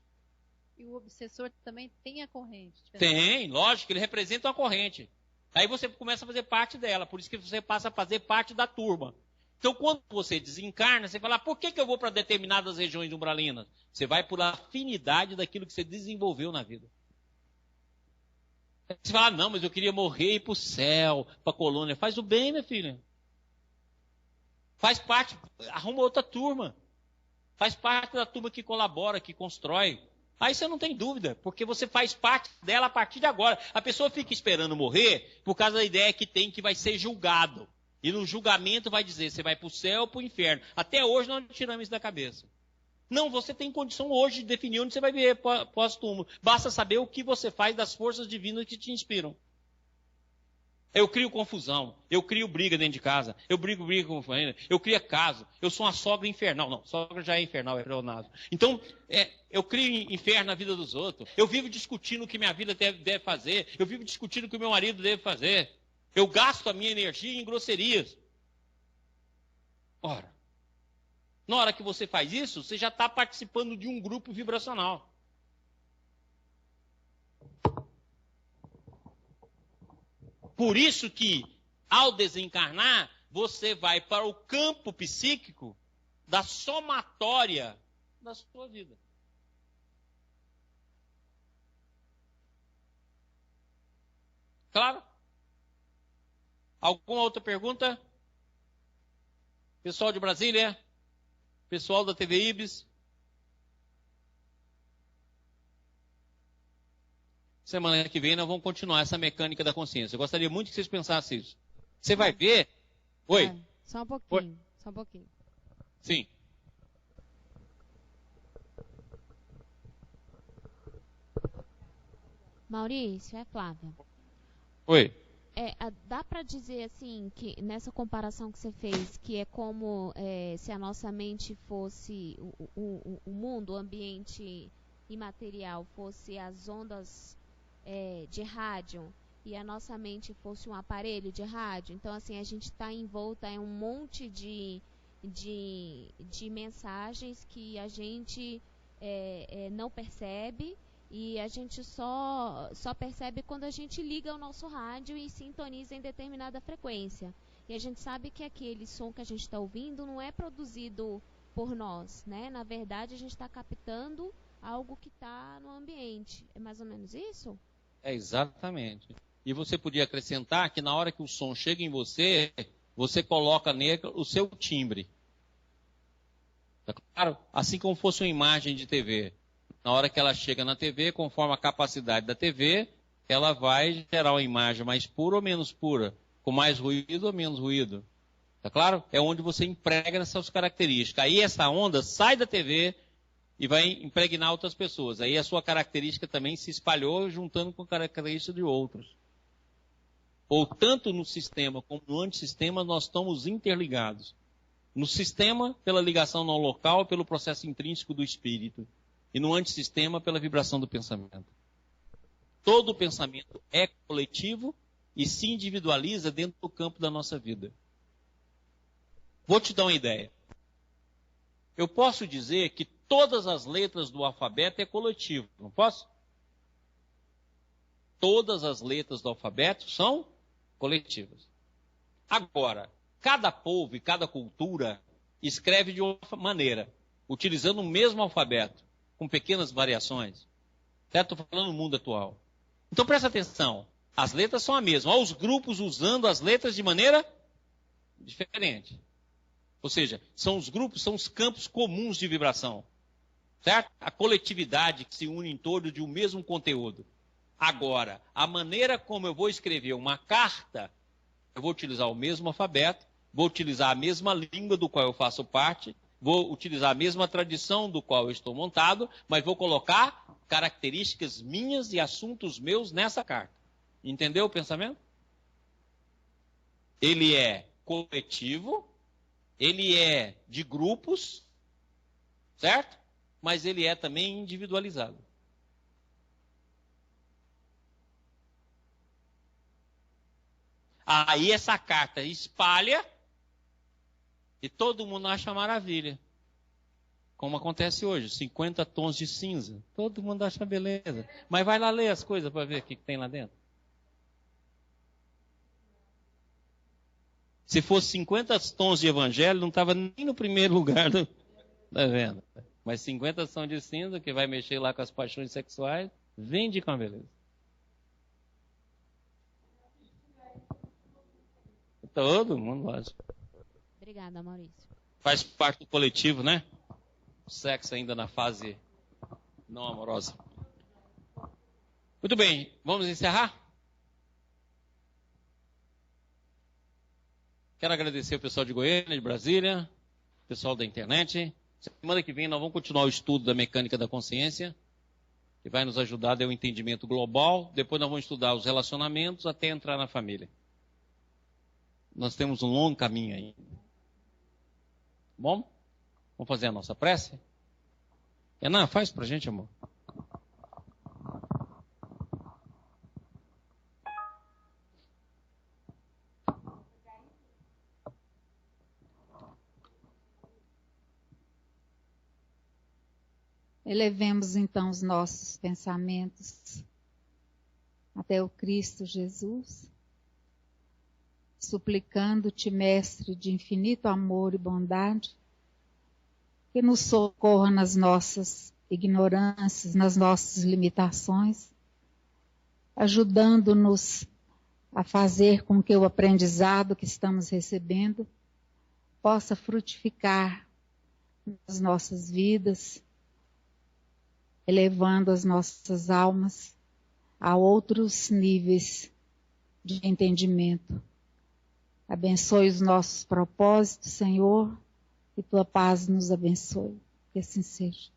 E o obsessor também tem a corrente. Tem, lógico, ele representa uma corrente. Aí você começa a fazer parte dela, por isso que você passa a fazer parte da turma. Então, quando você desencarna, você fala, por que eu vou para determinadas regiões umbralinas? Você vai por afinidade daquilo que você desenvolveu na vida. Você fala, não, mas eu queria morrer e ir para o céu, para a colônia. Faz o bem, minha filha. Faz parte, arruma outra turma. Faz parte da turma que colabora, que constrói. Aí você não tem dúvida, porque você faz parte dela a partir de agora. A pessoa fica esperando morrer por causa da ideia que tem que vai ser julgado. E no julgamento vai dizer, você vai para o céu ou para o inferno. Até hoje nós não tiramos isso da cabeça. Não, você tem condição hoje de definir onde você vai viver pós-túmulo. Basta saber o que você faz das forças divinas que te inspiram. Eu crio confusão, eu crio briga dentro de casa, eu brigo com a família, eu crio caso, eu sou uma sogra infernal. Não, sogra já é infernal, é pleonasmo. Então, eu crio inferno na vida dos outros. Eu vivo discutindo o que minha vida deve fazer, eu vivo discutindo o que o meu marido deve fazer. Eu gasto a minha energia em grosserias. Ora, na hora que você faz isso, você já está participando de um grupo vibracional. Por isso que, ao desencarnar, você vai para o campo psíquico da somatória da sua vida. Claro? Alguma outra pergunta? Pessoal de Brasília? Pessoal da TV Ibis? Semana que vem nós vamos continuar essa mecânica da consciência. Eu gostaria muito que vocês pensassem isso. Você vai ver... Oi? Só um pouquinho. Oi? Só um pouquinho. Sim. Maurício, é Flávia. Oi. Dá para dizer assim, que nessa comparação que você fez, que é como se a nossa mente fosse o mundo, o ambiente imaterial, fosse as ondas de rádio e a nossa mente fosse um aparelho de rádio. Então, assim, a gente está envolta em um monte de mensagens que a gente não percebe. E a gente só percebe quando a gente liga o nosso rádio e sintoniza em determinada frequência. E a gente sabe que aquele som que a gente está ouvindo não é produzido por nós, né? Na verdade, a gente está captando algo que está no ambiente. É mais ou menos isso? É exatamente. E você podia acrescentar que na hora que o som chega em você, você coloca nele o seu timbre. Tá claro? Assim como fosse uma imagem de TV. Na hora que ela chega na TV, conforme a capacidade da TV, ela vai gerar uma imagem mais pura ou menos pura, com mais ruído ou menos ruído. Tá claro? É onde você emprega essas características. Aí essa onda sai da TV e vai impregnar outras pessoas. Aí a sua característica também se espalhou, juntando com a característica de outros. Ou tanto no sistema como no antissistema, nós estamos interligados. No sistema, pela ligação no local, pelo processo intrínseco do espírito. E no antissistema, pela vibração do pensamento. Todo pensamento é coletivo e se individualiza dentro do campo da nossa vida. Vou te dar uma ideia. Eu posso dizer que todas as letras do alfabeto é coletivo, não posso? Todas as letras do alfabeto são coletivas. Agora, cada povo e cada cultura escreve de uma maneira, utilizando o mesmo alfabeto, com pequenas variações. Certo? Estou falando do mundo atual. Então presta atenção. As letras são a mesma. Olha os grupos usando as letras de maneira diferente. Ou seja, são os grupos, são os campos comuns de vibração. Certo? A coletividade que se une em torno de um mesmo conteúdo. Agora, a maneira como eu vou escrever uma carta Eu vou utilizar o mesmo alfabeto, vou utilizar a mesma língua do qual eu faço parte, vou utilizar a mesma tradição do qual eu estou montado, mas vou colocar características minhas e assuntos meus nessa carta. Entendeu o pensamento? Ele é coletivo, ele é de grupos, certo? Mas ele é também individualizado. Aí essa carta espalha e todo mundo acha maravilha. Como acontece hoje, 50 tons de cinza. Todo mundo acha beleza. Mas vai lá ler as coisas para ver o que tem lá dentro. Se fosse 50 tons de evangelho, não estava nem no primeiro lugar da venda. Mas 50 tons de cinza, que vai mexer lá com as paixões sexuais, vende com a beleza. Todo mundo, lógico. Obrigada, Maurício. Faz parte do coletivo, né? O sexo ainda na fase não amorosa. Muito bem, vamos encerrar? Quero agradecer o pessoal de Goiânia, de Brasília, o pessoal da internet. Semana que vem nós vamos continuar o estudo da mecânica da consciência, que vai nos ajudar a dar um entendimento global. Depois nós vamos estudar os relacionamentos até entrar na família. Nós temos um longo caminho ainda. Bom? Vamos fazer a nossa prece? Renan, faz pra gente, amor. Elevemos então os nossos pensamentos até o Cristo Jesus, suplicando-te, Mestre de infinito amor e bondade, que nos socorra nas nossas ignorâncias, nas nossas limitações, ajudando-nos a fazer com que o aprendizado que estamos recebendo possa frutificar nas nossas vidas, elevando as nossas almas a outros níveis de entendimento. Abençoe os nossos propósitos, Senhor, e tua paz nos abençoe. Que assim seja.